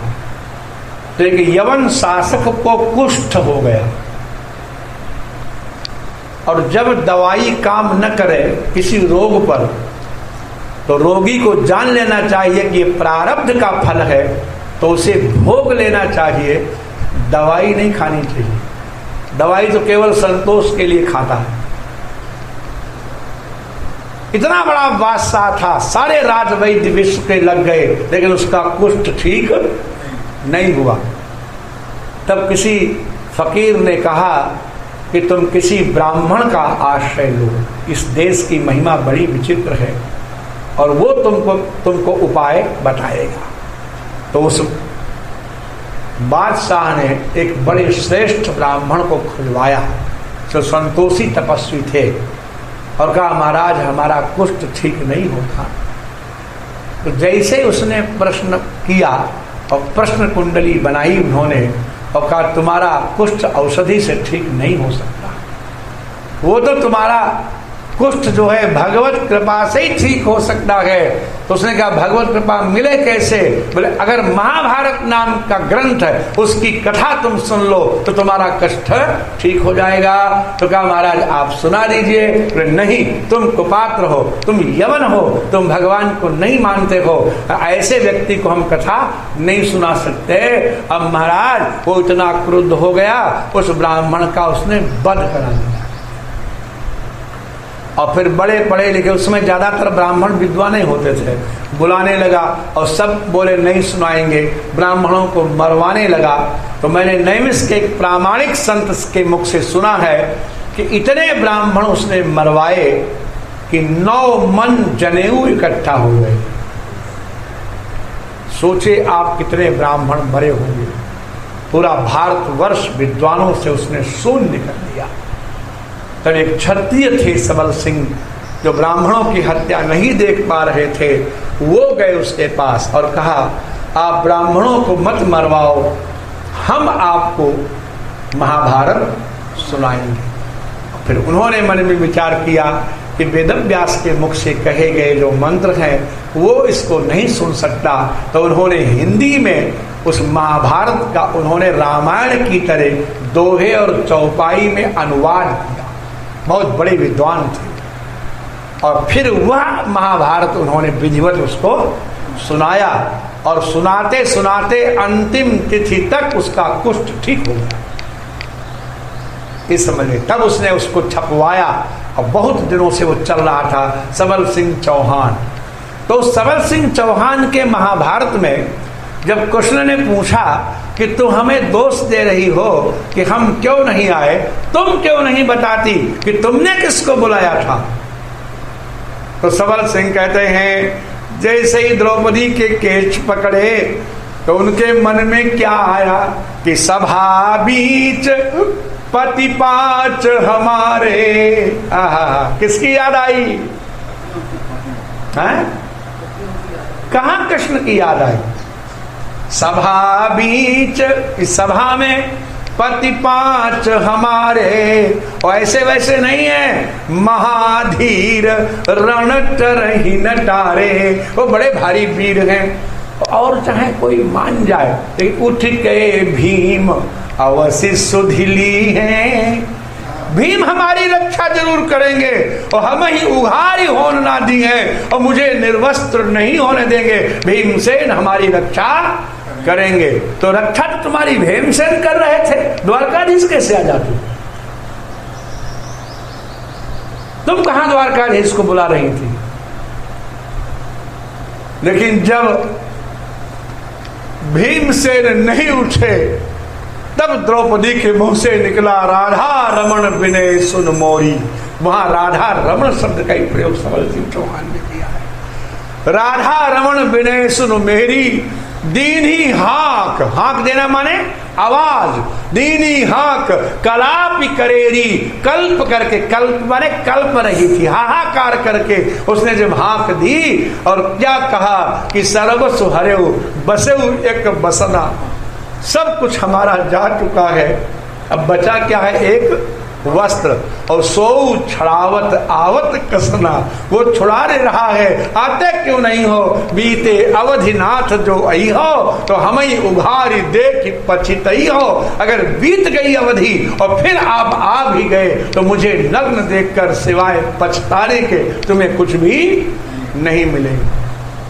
तो एक यवन शासक को कुष्ठ हो गया, और जब दवाई काम न करे किसी रोग पर तो रोगी को जान लेना चाहिए कि ये प्रारब्ध का फल है, तो उसे भोग लेना चाहिए, दवाई नहीं खानी चाहिए। दवाई तो केवल संतोष के लिए खाता है। इतना बड़ा बादशाह था, सारे राजवैद्य विश्व के लग गए, लेकिन उसका कुष्ठ ठीक नहीं हुआ। तब किसी फकीर ने कहा कि तुम किसी ब्राह्मण का आश्रय लो, इस देश की महिमा बड़ी विचित्र है और वो तुमको उपाय बताएगा। तो उस बादशाह ने एक बड़े श्रेष्ठ ब्राह्मण को खुजवाया जो संतोषी तपस्वी थे, और कहा महाराज हमारा कुष्ठ ठीक नहीं होता। तो जैसे उसने प्रश्न किया और प्रश्न कुंडली बनाई उन्होंने, और कहा तुम्हारा कुष्ठ औषधि से ठीक नहीं हो सकता, वो तो तुम्हारा कुष्ठ जो है भगवत कृपा से ही ठीक हो सकता है। तो उसने कहा भगवत कृपा मिले कैसे? बोले अगर महाभारत नाम का ग्रंथ है उसकी कथा तुम सुन लो तो तुम्हारा कष्ट ठीक हो जाएगा। तो कहा महाराज आप सुना दीजिए। बोले नहीं, तुम कुपात्र हो, तुम यवन हो, तुम भगवान को नहीं मानते हो, ऐसे व्यक्ति को हम कथा नहीं सुना सकते। अब महाराज वो इतना क्रुद्ध हो गया, उस ब्राह्मण का उसने वध करा दिया। और फिर बड़े पढ़े लिखे, उसमें ज़्यादातर ब्राह्मण विद्वान नहीं होते थे, बुलाने लगा और सब बोले नहीं सुनाएंगे, ब्राह्मणों को मरवाने लगा। तो मैंने नैमिष के एक प्रामाणिक संत के मुख से सुना है कि इतने ब्राह्मण उसने मरवाए कि 9 मन जनेऊ इकट्ठा हो गए। सोचे आप कितने ब्राह्मण मरे होंगे। पूरा भारतवर्ष विद्वानों से उसने शून्य कर दिया। तब एक क्षत्रिय थे सबल सिंह, जो ब्राह्मणों की हत्या नहीं देख पा रहे थे, वो गए उसके पास और कहा आप ब्राह्मणों को मत मरवाओ, हम आपको महाभारत सुनाएंगे। फिर उन्होंने मन में विचार किया कि वेदव्यास के मुख से कहे गए जो मंत्र हैं वो इसको नहीं सुन सकता। तो उन्होंने हिंदी में उस महाभारत का उन्होंने रामायण की तरह दोहे और चौपाई में अनुवाद किया। बहुत बड़े विद्वान थे। और फिर वह महाभारत उन्होंने विधिवत उसको सुनाया, और सुनाते सुनाते अंतिम तिथि तक उसका कुष्ठ ठीक हो गया। इस समझे तब उसने उसको छपवाया और बहुत दिनों से वो चल रहा था, सबल सिंह चौहान। तो सबल सिंह चौहान के महाभारत में जब कृष्ण ने पूछा कि तुम हमें दोष दे रही हो कि हम क्यों नहीं आए, तुम क्यों नहीं बताती कि तुमने किसको बुलाया था? तो सबल सिंह कहते हैं जैसे ही द्रौपदी के केश पकड़े तो उनके मन में क्या आया कि सभा बीच पति 5 हमारे। किसकी याद आई? हैं? कहाँ कृष्ण की याद आई? सभा बीच, इस सभा में पति 5 हमारे, और ऐसे वैसे नहीं है, महाधीर रण टरहि नटारे, वो बड़े भारी वीर हैं। और चाहे कोई मान जाए, लेकिन उठ गए भीम अवश्य सुधिली हैं। भीम हमारी रक्षा जरूर करेंगे और हम ही उघारी होने ना दी है और मुझे निर्वस्त्र नहीं होने देंगे, भीमसेन हमारी रक्षा करेंगे। तो रक्षा तो तुम्हारी भीमसेन कर रहे थे, द्वारकाधीश कैसे आ जाते? तुम कहां द्वारकाधीश को बुला रही थी? लेकिन जब भीमसेन नहीं उठे तब द्रौपदी के मुंह से निकला राधा रमण विनय सुन मोरी। वहां राधा रमण शब्द का ही प्रयोग सबल सिंह चौहान ने किया है। राधा रमण विनय सुन मेरी, दीनी हाक, हाक देना माने आवाज, दीनी हाक कलापि करेरी, कल्प करके, कल्प माने कल्प रही थी, हाहाकार करके उसने जब हाक दी और क्या कहा कि सर्वस्व हरेउ बसेउ एक बसना, सब कुछ हमारा जा चुका है, अब बचा क्या है? एक वस्त्र। और सोऊ छड़ावत आवत कसना, वो छुड़ा ले रहा है, आते क्यों नहीं हो? बीते अवधिनाथ जो आई हो तो हम ही उघारी देख पछितई हो। अगर बीत गई अवधि और फिर आप आ भी गए तो मुझे नग्न देखकर सिवाय पछताने के तुम्हें कुछ भी नहीं मिलेगा।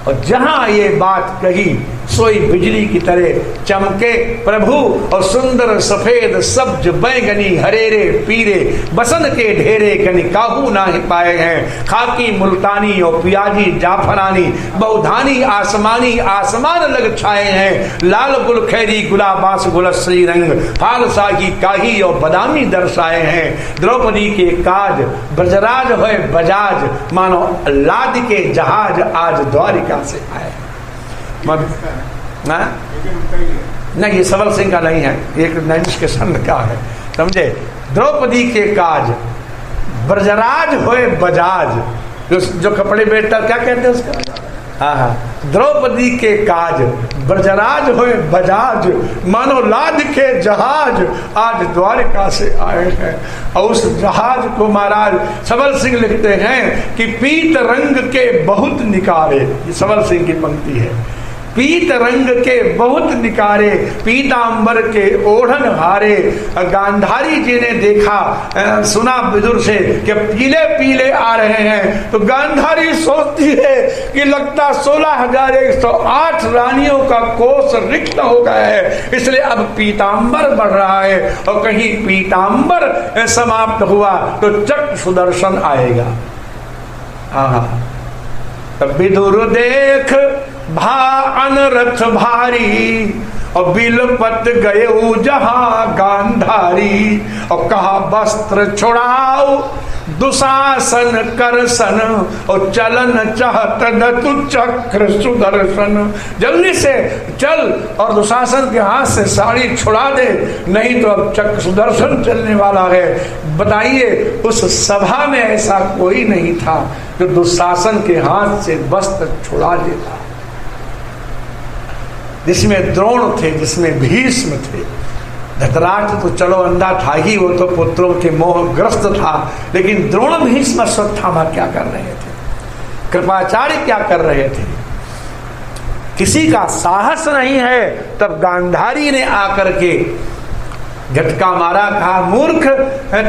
और जहां ये बात कही सोई बिजली की तरह चमके प्रभु, और सुंदर सफेद सब्ज बैंगनी हरेरे पीरे बसंत के ढेरे कनि काहू ना ही पाए हैं। खाकी मुल्तानी और पियाजी जाफरानी बहुधानी आसमानी आसमान लग छाए हैं। लाल गुल खैरी गुलाबास गुलश्री रंग फालसा की काही और बदामी दर्शाए हैं। द्रौपदी के काज ब्रजराज होए बजाज, मानो लाद के जहाज आज द्वारिका से आए। नहीं, ये सबल सिंह का नहीं है, एक नैमिष के संग का है, समझे? द्रौपदी के काज ब्रजराज होए बजाज, जो कपड़े बेचता क्या कहते हैं उसका? हाँ हाँ, द्रौपदी के काज ब्रजराज होए बजाज, मानो लाद के जहाज आज द्वारिका से आए हैं। और उस जहाज को महाराज सबल सिंह लिखते हैं कि पीत रंग के बहुत निकारे, ये सबल सिंह की पंक्ति है, पीत रंग के बहुत निकारे, पीतांबर के ओढ़न हारे। गांधारी जी ने देखा, सुना विदुर से कि पीले पीले आ रहे हैं, तो गांधारी सोचती है कि लगता 16,108 रानियों का कोष रिक्त हो गया है, इसलिए अब पीतांबर बढ़ रहा है, और कहीं पीतांबर समाप्त हुआ तो चक्र सुदर्शन आएगा। विदुर देख भा अनरथ भारी, और बिलपत गए जहां गांधारी, और कहा वस्त्र छुड़ाओ दुशासन करसन, और चलन चाहत दतु चक्र सुदर्शन। जल्दी से चल और दुशासन के हाथ से साड़ी छुड़ा दे, नहीं तो अब चक्र सुदर्शन चलने वाला है। बताइए, उस सभा में ऐसा कोई नहीं था जो दुशासन के हाथ से वस्त्र छुड़ा देता, जिसमें द्रोण थे, जिसमें भीष्म थे। धृतराष्ट्र तो चलो अंधा था ही, वो तो पुत्रों के मोहग्रस्त था, लेकिन द्रोण भीष्म अश्वत्थामा क्या कर रहे थे? कृपाचार्य क्या कर रहे थे? किसी का साहस नहीं है। तब गांधारी ने आकर के झटका मारा, कहा मूर्ख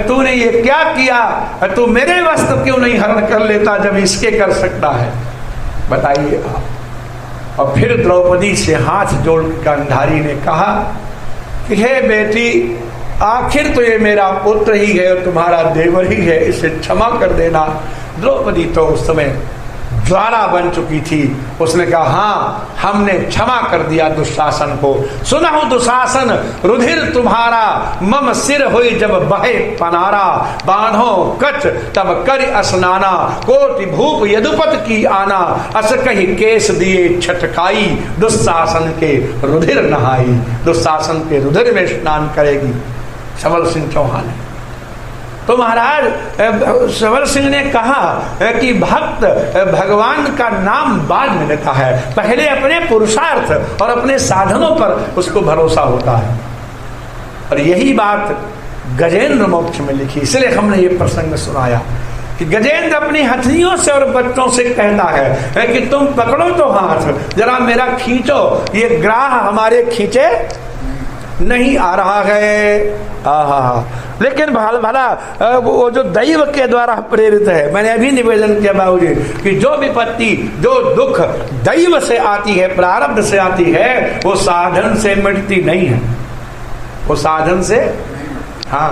तूने ये क्या किया? तू मेरे वस्त्र क्यों नहीं हरण कर लेता जब इसके कर सकता है? बताइए आप। और फिर द्रौपदी से हाथ जोड़ गांधारी ने कहा कि हे बेटी, आखिर तो ये मेरा पुत्र ही है और तुम्हारा देवर ही है, इसे क्षमा कर देना। द्रौपदी तो उस समय ज्वाला बन चुकी थी। उसने कहा हाँ, हमने क्षमा कर दिया दुशासन को। सुनहु दुशासन रुधिर तुम्हारा, मम सिर हुई जब बहे पनारा। बांधो कच तब कर स्नाना, कोटि भूप यदुपत की आना। अस कही केस दिए छटकाई, दुशासन के रुधिर नहाई। दुशासन के रुधिर में स्नान करेगी। सबल सिंह चौहान। तो महाराज सवर सिंह ने कहा कि भक्त भगवान का नाम बाद में लेता है, पहले अपने पुरुषार्थ और अपने साधनों पर उसको भरोसा होता है। और यही बात गजेंद्र मोक्ष में लिखी, इसलिए हमने ये प्रसंग सुनाया कि गजेंद्र अपनी हथनियों से और बच्चों से कहता है कि तुम पकड़ो तो हाथ, जरा मेरा खींचो, ये ग्राह हमारे खींचे नहीं आ रहा है। आहा, लेकिन भला वो जो दैव के द्वारा प्रेरित है, मैंने अभी निवेदन किया बाबूजी कि जो विपत्ति जो दुख दैव से आती है, प्रारब्ध से आती है, वो साधन से मिटती नहीं है, वो साधन से, हाँ।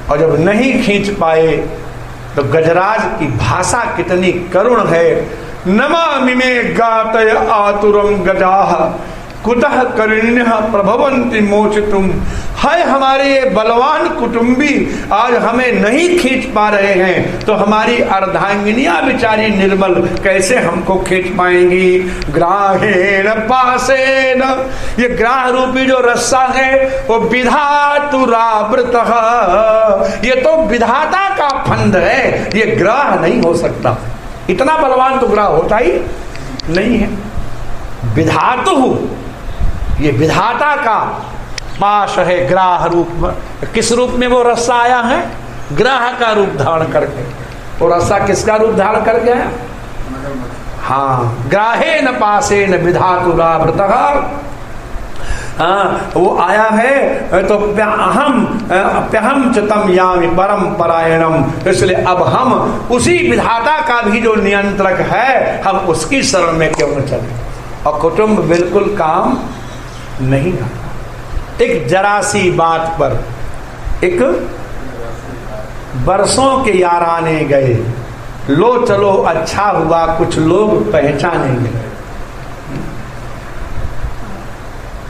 और जब नहीं खींच पाए तो गजराज की भाषा कितनी करुण है। नमामि में गातय आतुरम गजाह कुतः करिण्यः प्रभवन्ति मोचितुम। है हमारे ये बलवान कुटुंबी आज हमें नहीं खींच पा रहे हैं, तो हमारी अर्धांगिनियां बेचारी निर्बल कैसे हमको खींच पाएंगी। ग्राहेण पासेन, ये ग्राह रूपी जो रस्सा है वो विधातुरावृतः, ये तो विधाता का फंद है, ये ग्राह नहीं हो सकता। इतना बलवान तो ग्राह होता ही नहीं है। विधातु, ये विधाता का पाश है ग्राह रूप में। किस रूप में वो रस्सा आया है? ग्राह का रूप धारण करके। वो रस्सा किसका रूप धारण करके है? हाँ, ग्राहे न पासे न विधातुरावृतः। हाँ, वो आया है तो प्यहम चतम यामि परम परायणम, इसलिए अब हम उसी विधाता का भी जो नियंत्रक है, हम उसकी शरण में क्यों न चले। और कुटुंब बिल्कुल काम नहीं आता। एक जरा सी बात पर एक बरसों के याराने गए, लो चलो अच्छा हुआ कुछ लोग पहचानेंगे।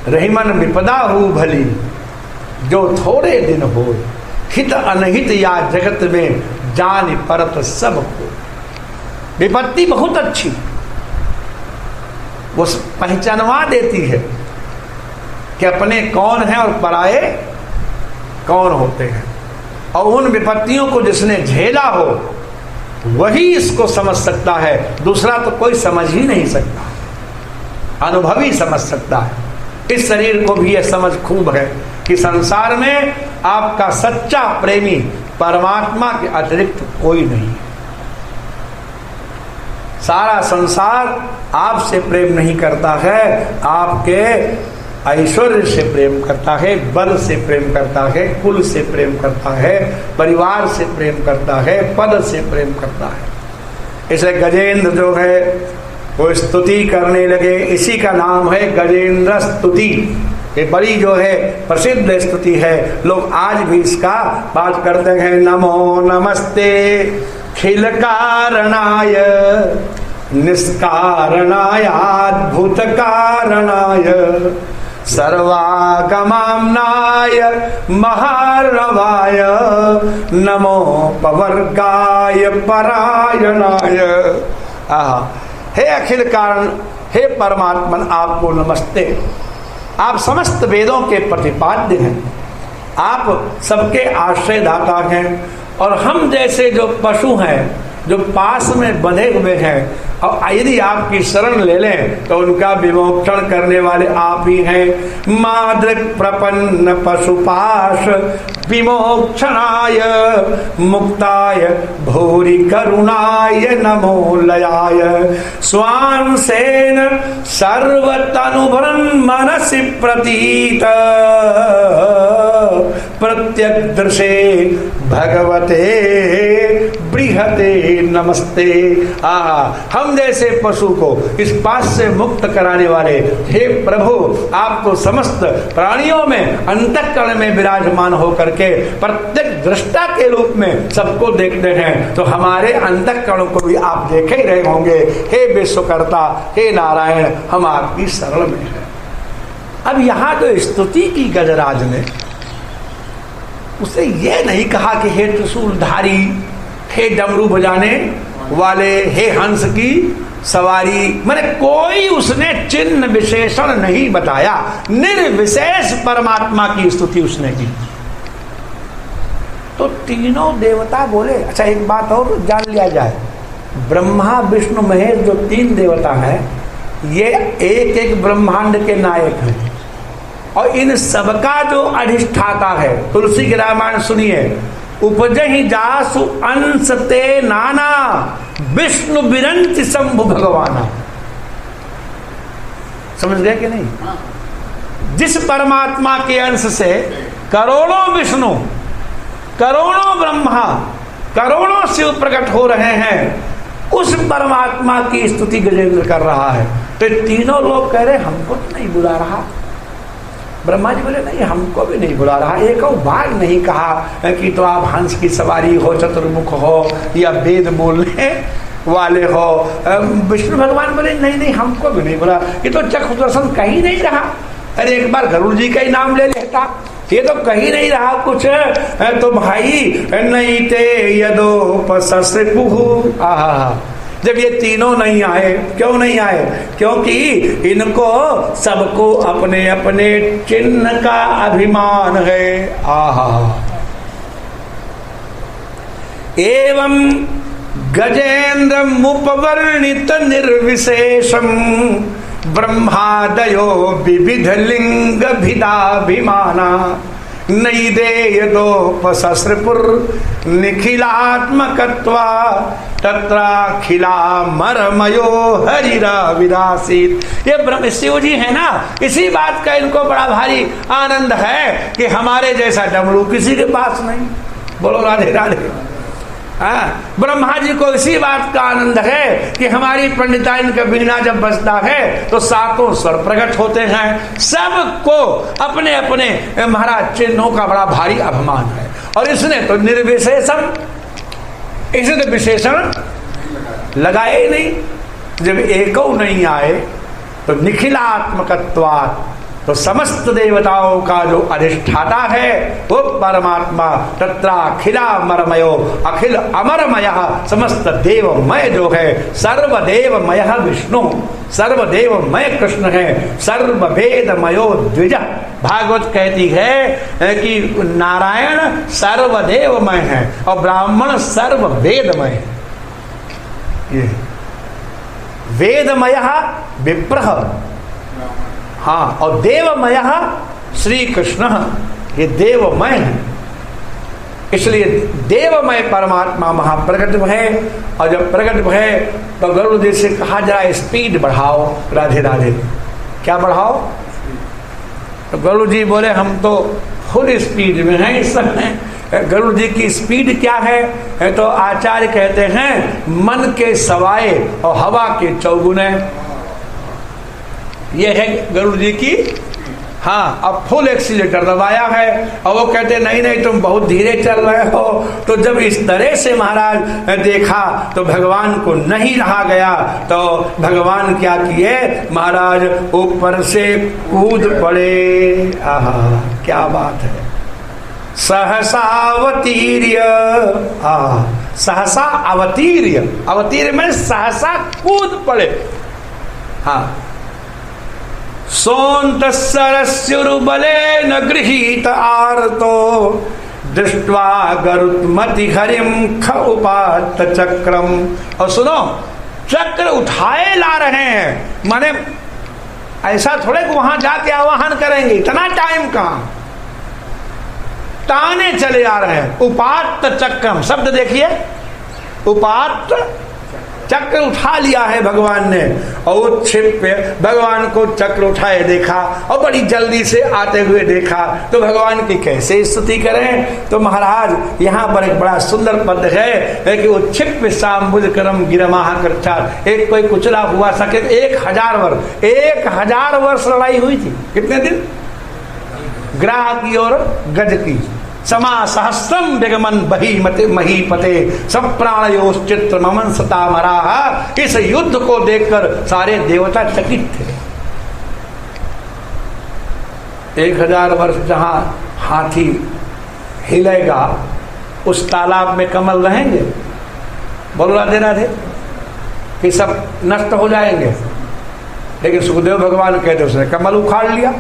रहीमन विपदा हो भली जो थोड़े दिन हो, हित अनहित या जगत में जान परत सब हो। विपत्ति बहुत अच्छी, वो पहचानवा देती है कि अपने कौन हैं और पराये कौन होते हैं। और उन विपत्तियों को जिसने झेला हो वही इसको समझ सकता है, दूसरा तो कोई समझ ही नहीं सकता, अनुभवी समझ सकता है। इस शरीर को भी यह समझ खूब है कि संसार में आपका सच्चा प्रेमी परमात्मा के अतिरिक्त कोई नहीं है। सारा संसार आपसे प्रेम नहीं करता है, आपके ऐश्वर्य से प्रेम करता है, बल से प्रेम करता है, कुल से प्रेम करता है, परिवार से प्रेम करता है, पद से प्रेम करता है। इसलिए गजेंद्र जो है वो स्तुति करने लगे, इसी का नाम है गजेंद्र स्तुति। ये बड़ी जो है प्रसिद्ध स्तुति है, लोग आज भी इसका पाठ करते हैं। नमो नमस्ते खिल कारणाय निष्कारणाय अद्भुत कारणाय सर्वागमाम्नाय महार्णवाय नमो पवर्गाय परायणाय। हे अखिल कारण, हे परमात्मन, आपको नमस्ते। आप समस्त वेदों के प्रतिपाद्य हैं, आप सबके आश्रयदाता हैं। और हम जैसे जो पशु हैं जो पास में बंधे हुए हैं, और यदि आपकी शरण ले लें तो उनका विमोक्षण करने वाले आप ही हैं। मादृक प्रपन्न पशुपाश विमोक्षणाय मुक्ताय भूरि करुणाय नमो लयाय स्वांसेन सर्वतनुभरन् मनसि प्रतीत प्रत्यग्दृशे भगवते बृहते नमस्ते। हम जैसे पशु को इस पास से मुक्त कराने वाले हे प्रभु, आप तो समस्त प्राणियों में अंतःकरण में विराजमान होकर के प्रत्येक दृष्टा के रूप में सबको देखते हैं, तो हमारे अंतःकरण को भी आप देखे ही रहे होंगे। हे विश्वकर्ता, हे नारायण, हम आपकी शरण में हैं। अब यहाँ जो स्तुति की गजराज ने, उसे ये नहीं कहा कि हे त्रिशूलधारी, हे डमरू बजाने वाले, हे हंस की सवारी, मैंने कोई उसने चिन्ह विशेषण नहीं बताया, निर्विशेष परमात्मा की स्तुति उसने की। तो तीनों देवता बोले। अच्छा एक बात और जान लिया जाए, ब्रह्मा विष्णु महेश जो तीन देवता हैं, ये एक एक ब्रह्मांड के नायक हैं, और इन सबका जो अधिष्ठाता है, तुलसी के रामायण सुनिए, उपजहि जासु अंश ते नाना विष्णु बिरंच शंभु भगवाना। समझ गए कि नहीं? जिस परमात्मा के अंश से करोड़ों विष्णु, करोड़ों ब्रह्मा, करोड़ों शिव प्रकट हो रहे हैं, उस परमात्मा की स्तुति गजेंद्र कर रहा है। तो तीनों लोग कह रहे हमको तो नहीं बुला रहा। ब्रह्मा जी बोले नहीं, हमको भी नहीं बुला रहा। एक और बार नहीं कहा कि तो आप हंस की सवारी हो, चतुर्मुख हो, या वेद बोलने वाले हो। विष्णु भगवान बोले नहीं नहीं, हमको भी नहीं बुला। ये तो चक्षु दर्शन कहीं नहीं रहा। अरे एक बार गरुड़ जी का ही नाम ले लेता, ये तो कहीं नहीं रहा कुछ। तो भाई नहीं ते यदोपसस्रिपुः। आहा, जब ये तीनों नहीं आए, क्यों नहीं आए? क्योंकि इनको सबको अपने अपने चिन्ह का अभिमान है। आहा, एवं गजेंद्र मुपवर्णित निर्विशेषम ब्रह्मादयो विविध लिंग भिदाभिमाना नैदेयदोपसस्रपुर निखिलात्मकत्वा तत्राखिला मरमयो हरिरा विरासित। ये ब्रह्म शिव जी है ना, इसी बात का इनको बड़ा भारी आनंद है कि हमारे जैसा डमरू किसी के पास नहीं। बोलो राधे राधे। ब्रह्मा जी को इसी बात का आनंद है कि हमारी पंडिताइन का बीना जब बजता है तो सातों स्वर प्रकट होते हैं। सबको अपने अपने महाराज चिन्हों का बड़ा भारी अभिमान है। और इसने तो निर्विशेषण, इसने तो विशेषण लगाए ही नहीं। जब एको नहीं आए तो निखिलात्मकत्वात्, तो समस्त देवताओं का जो अधिष्ठाता है वो परमात्मा, तत्राखिला मरमयो, अखिल अमरमय, समस्त देवमय जो है, सर्वदेवमय विष्णु, सर्वदेवमय कृष्ण है, सर्ववेदमयो द्विज। भागवत कहती है कि नारायण सर्वदेवमय है और ब्राह्मण सर्ववेदमय है। ये वेदमय विप्रह, हाँ, और देवमय श्री कृष्ण, ये देवमय है। इसलिए देवमय परमात्मा महाप्रगट है। और जब प्रकट है तो गरुड़ जी से कहा जरा स्पीड बढ़ाओ। राधे राधे। क्या बढ़ाओ? तो गरुड़ जी बोले हम तो फुल स्पीड में हैं इस समय। गरुड़ जी की स्पीड क्या है? तो आचार्य कहते हैं मन के सवाए और हवा के चौगुने। ये है गरुड़ जी की। हाँ, अब फुल एक्सीलेटर दबाया है और वो कहते नहीं नहीं तुम बहुत धीरे चल रहे हो। तो जब इस तरह से महाराज देखा तो भगवान को नहीं रहा गया। तो भगवान क्या किए? महाराज ऊपर से कूद पड़े। आहा, क्या बात है। सहसावतीर्य, सहसा अवतीर्य, अवतीर्य में सहसा कूद पड़े। हाँ, सोन्त सरस्युरुबले न गृहीत आर्तो दृष्ट्वा गरुत्मति हरिम ख उपात चक्रम। और सुनो, चक्र उठाए ला रहे हैं, माने ऐसा थोड़े कि वहां जाके आवाहन करेंगे, इतना टाइम कहां, ताने चले आ रहे हैं। उपात चक्रम शब्द देखिए, उपात चक्र उठा लिया है भगवान ने। और छिप पे भगवान को चक्र उठाए देखा और बड़ी जल्दी से आते हुए देखा तो भगवान की कैसे स्तुति करें। तो महाराज यहाँ पर एक बड़ा सुंदर पद है कि वो छिप साम्बुज करम गिरमाह करचार। एक कोई कुचला हुआ सके 1000 वर्ष, 1000 वर्ष लड़ाई हुई थी। कितने दिन? ग्राह की और गज की। समा सहस्रम विगमन बही मते महीपते सब प्राणयोश्चित्र ममन सता मराहा। इस युद्ध को देखकर सारे देवता चकित थे। 1000 वर्ष जहां हाथी हिलेगा उस तालाब में कमल रहेंगे? बोलो राधे राधे। कि सब नष्ट हो जाएंगे। लेकिन सुखदेव भगवान कहते उसने कमल उखाड़ लिया।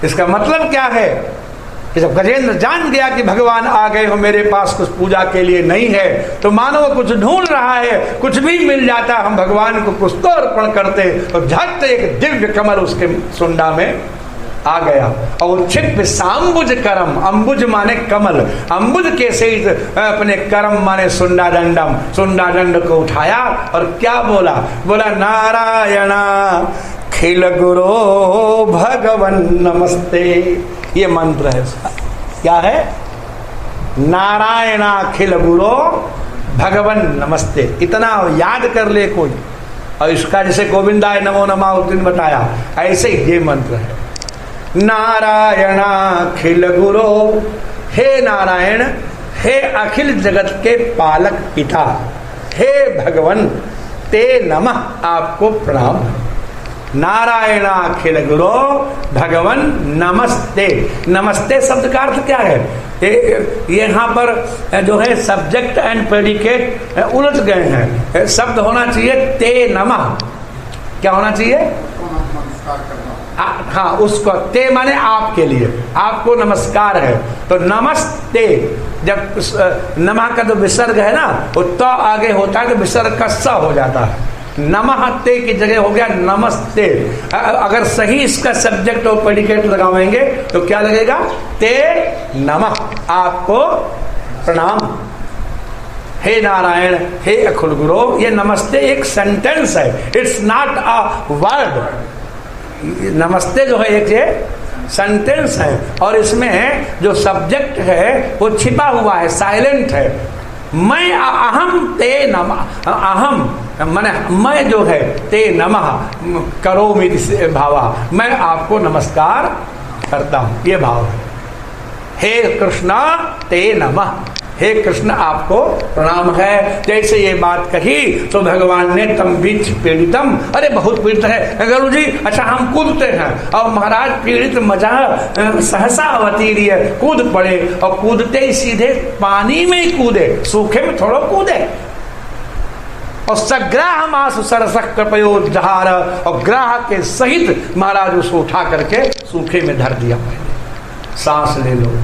इसका मतलब क्या है? जब गजेंद्र जान गया कि भगवान आ गए हो, मेरे पास कुछ पूजा के लिए नहीं है, तो मानो वो कुछ ढूंढ रहा है, कुछ भी मिल जाता, हम भगवान को कुछ तो अर्पण करते, तो झट एक दिव्य कमल उसके सुंडा में आ गया। और छिप सांबुज करम, अंबुज माने कमल, अंबुज के से अपने करम माने सुंडा दंडम, सुंडा दंड को उठाया और क्या बोला? बोला नारायणा खिल गुरो भगवन नमस्ते। ये मंत्र है उसका। क्या है? नारायणा खिल गुरो भगवन नमस्ते। इतना याद कर ले कोई, और इसका जैसे गोविंदाय नमो नमः उस दिन बताया, ऐसे ये मंत्र है। नारायण अखिल गुरो, हे नारायण, हे अखिल जगत के पालक पिता, हे भगवन, ते नमः, आपको प्रणाम। नारायण अखिल गुरो भगवन नमस्ते। नमस्ते शब्द का अर्थ क्या है? ये यहाँ पर जो है सब्जेक्ट एंड प्रेडिकेट उलझ गए हैं। शब्द होना चाहिए ते नमः। क्या होना चाहिए? हाँ, उसको ते माने आपके लिए, आपको नमस्कार है, तो नमस्ते। जब नमः का जो विसर्ग है ना, वो तो आगे होता है तो विसर्ग का स हो जाता है। नमः ते की जगह हो गया नमस्ते। अगर सही इसका सब्जेक्ट और प्रेडिकेट लगावेंगे तो क्या लगेगा? ते नमः, आपको प्रणाम। हे नारायण, हे अखिल गुरु। ये नमस्ते एक सेंटेंस है, इट्स नॉट अ वर्ड। नमस्ते जो है एक ये सेंटेंस है, और इसमें जो सब्जेक्ट है वो छिपा हुआ है, साइलेंट है। मैं अहम ते नमः, अहम माने मैं जो है, ते नमः करोमि भावा, मैं आपको नमस्कार करता हूं, ये भाव है। हे कृष्णा ते नमः, हे कृष्ण आपको प्रणाम है। जैसे ये बात कही तो भगवान ने तम बीच पीड़ितम, अरे बहुत पीड़ित है गुरु जी, अच्छा हम कूदते हैं। और महाराज पीड़ित मजा सहसा अवतीर्य, कूद पड़े, और कूदते ही सीधे पानी में ही कूदे, सूखे में थोड़ा कूदे। और सग्राह मास सरसक कृपयो जहार, और ग्राह के सहित महाराज उसको उठा करके सूखे में धर दिया। पहले सांस ले लो।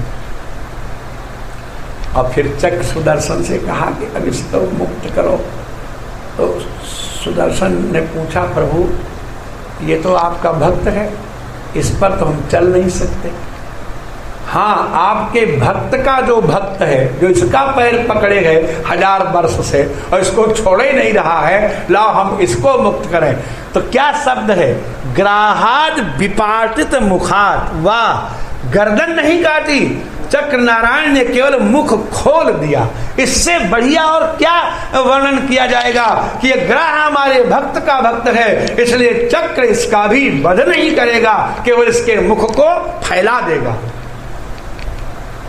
और फिर चक्र सुदर्शन से कहा कि अब इसको मुक्त करो। तो सुदर्शन ने पूछा, प्रभु ये तो आपका भक्त है, इस पर तो हम चल नहीं सकते। हाँ, आपके भक्त का जो भक्त है, जो इसका पैर पकड़े गए 1000 वर्ष से और इसको छोड़े नहीं रहा है, लाओ हम इसको मुक्त करें। तो क्या शब्द है? ग्राहाद विपाटित मुखात, वाह, गर्दन नहीं काटी, चक्र नारायण ने केवल मुख खोल दिया। इससे बढ़िया और क्या वर्णन किया जाएगा कि ये ग्राह हमारे भक्त का भक्त है, इसलिए चक्र इसका भी वध नहीं करेगा, केवल इसके मुख को फैला देगा।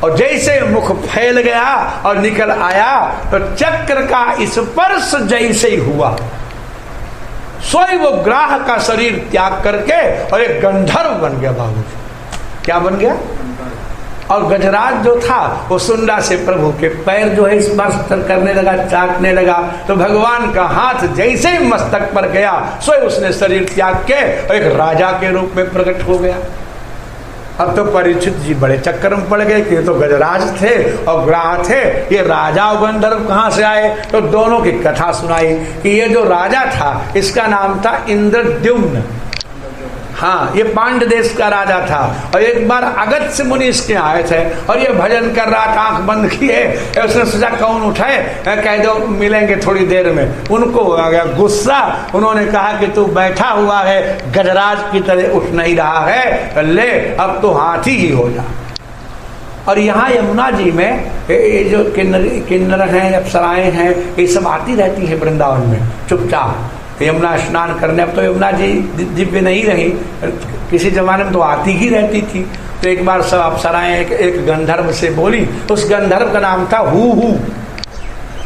और जैसे मुख फैल गया और निकल आया, तो चक्र का स्पर्श जैसे ही हुआ, सोई वो ग्राह का शरीर त्याग करके और एक गंधर्व बन गया। बाबू क्या बन गया? और गजराज जो था वो सुंडा से प्रभु के पैर जो है स्पर्श करने लगा, चाटने लगा। तो भगवान का हाथ जैसे ही मस्तक पर गया, स्वयं उसने शरीर त्याग के एक राजा के रूप में प्रकट हो गया। अब तो परीक्षित जी बड़े चक्कर में पड़ गए कि तो गजराज थे और ग्राह थे, ये राजा और गंधर्व कहाँ से आए? तो दोनों की कथा सुनाई कि ये जो राजा था इसका नाम था इंद्रद्युम्न। हाँ, ये पांड्य देश का राजा था। और एक बार अगस्त्य मुनि इसके आए थे और ये भजन कर रहा था, आंख बंद किए। उसने सोचा कौन उठाए, कह दो मिलेंगे थोड़ी देर में। उनको आ गया गुस्सा, उन्होंने कहा कि तू बैठा हुआ है गजराज की तरह, उठ नहीं रहा है, ले अब तो हाथी ही हो जा। और यहाँ यमुना जी में ये जो किन्नर हैं, अप्सराएं हैं, ये सब आती रहती है वृंदावन में चुपचाप यमुना स्नान करने। अब तो यमुना जी दिव्य नहीं रही, किसी जमाने में तो आती ही रहती थी। तो एक बार सब अप्सराएं एक गंधर्व से बोली, उस गंधर्व का नाम था हूहू।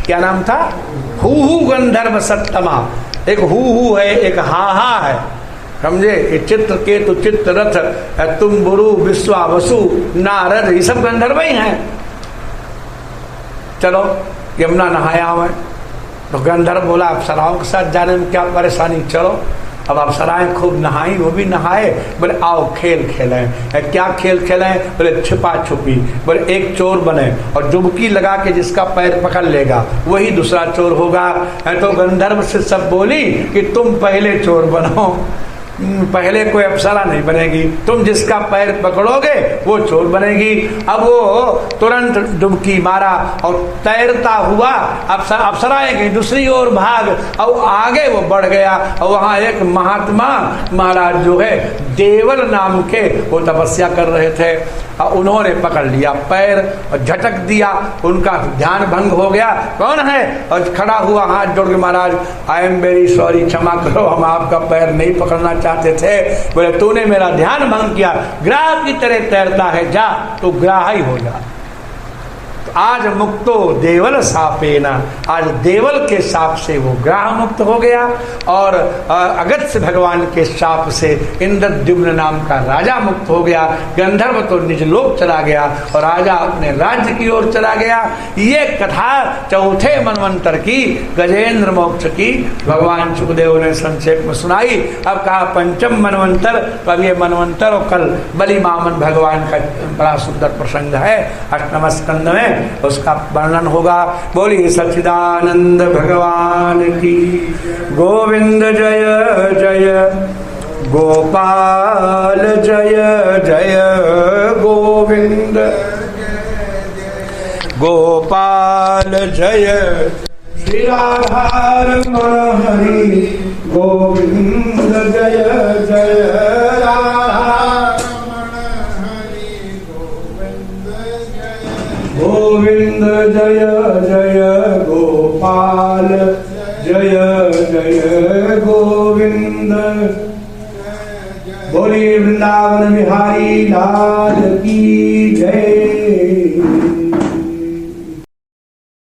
क्या नाम था? हूहू गंधर्व सत्तमा। एक हूहू है, एक हाहा है, समझे? चित्र केतु चित्र रथ तुम बुरु विश्वा वसु नारद, ये सब गंधर्व ही हैं। चलो यमुना नहाया हुआ। तो गंधर्व बोला अप्सराओं के साथ जाने में क्या परेशानी, चलो। अब अप्सराएं खूब नहाई, वो भी नहाए। बोले आओ खेल खेलें। क्या खेल खेलें? बोले छुपा छुपी। बोले एक चोर बने और डुबकी लगा के जिसका पैर पकड़ लेगा वही दूसरा चोर होगा। तो गंधर्व से सब बोली कि तुम पहले चोर बनो, पहले कोई अप्सरा नहीं बनेगी, तुम जिसका पैर पकड़ोगे वो चोर बनेगी। अब वो तुरंत डुबकी मारा और तैरता हुआ अप्सराएं गई दूसरी ओर भाग, और आगे वो बढ़ गया। और वहाँ एक महात्मा महाराज जो है देवल नाम के, वो तपस्या कर रहे थे, और उन्होंने पकड़ लिया पैर और झटक दिया, उनका ध्यान भंग हो गया। कौन है? और खड़ा हुआ हाथ जोड़ के, महाराज आई एम वेरी सॉरी, क्षमा करो, हम आपका पैर नहीं पकड़ना चाहते थे। बोले तूने मेरा ध्यान भंग किया, ग्राह की तरह तैरता है, जा तो ग्राह ही हो जा। आज मुक्तो देवल सापेना, आज देवल के साप से वो ग्राह मुक्त हो गया। और अगस्त्य भगवान के साप से इंद्रद्युम्न नाम का राजा मुक्त हो गया। गंधर्व तो निज लोक चला गया और राजा अपने राज्य की ओर चला गया। ये कथा चौथे मनवंतर की, गजेंद्र मोक्ष की, भगवान सुखदेव ने संक्षेप में सुनाई। अब कहा पंचम मनवंतर, अब ये मनवंतर और कल बलि मामन भगवान का बड़ा सुंदर प्रसंग है, अष्टम स्कंद में उसका वर्णन होगा। बोलिए सच्चिदानंद भगवान की। गोविंद जय जय गोपाल जय जय गोविंद गोपाल जय श्री राधा रमण हरि गोविंद जय जय राधा गोविंद जय जय गोपाल जय जय गोविंद। बोलिए वृंदावन बिहारी लाल की जय।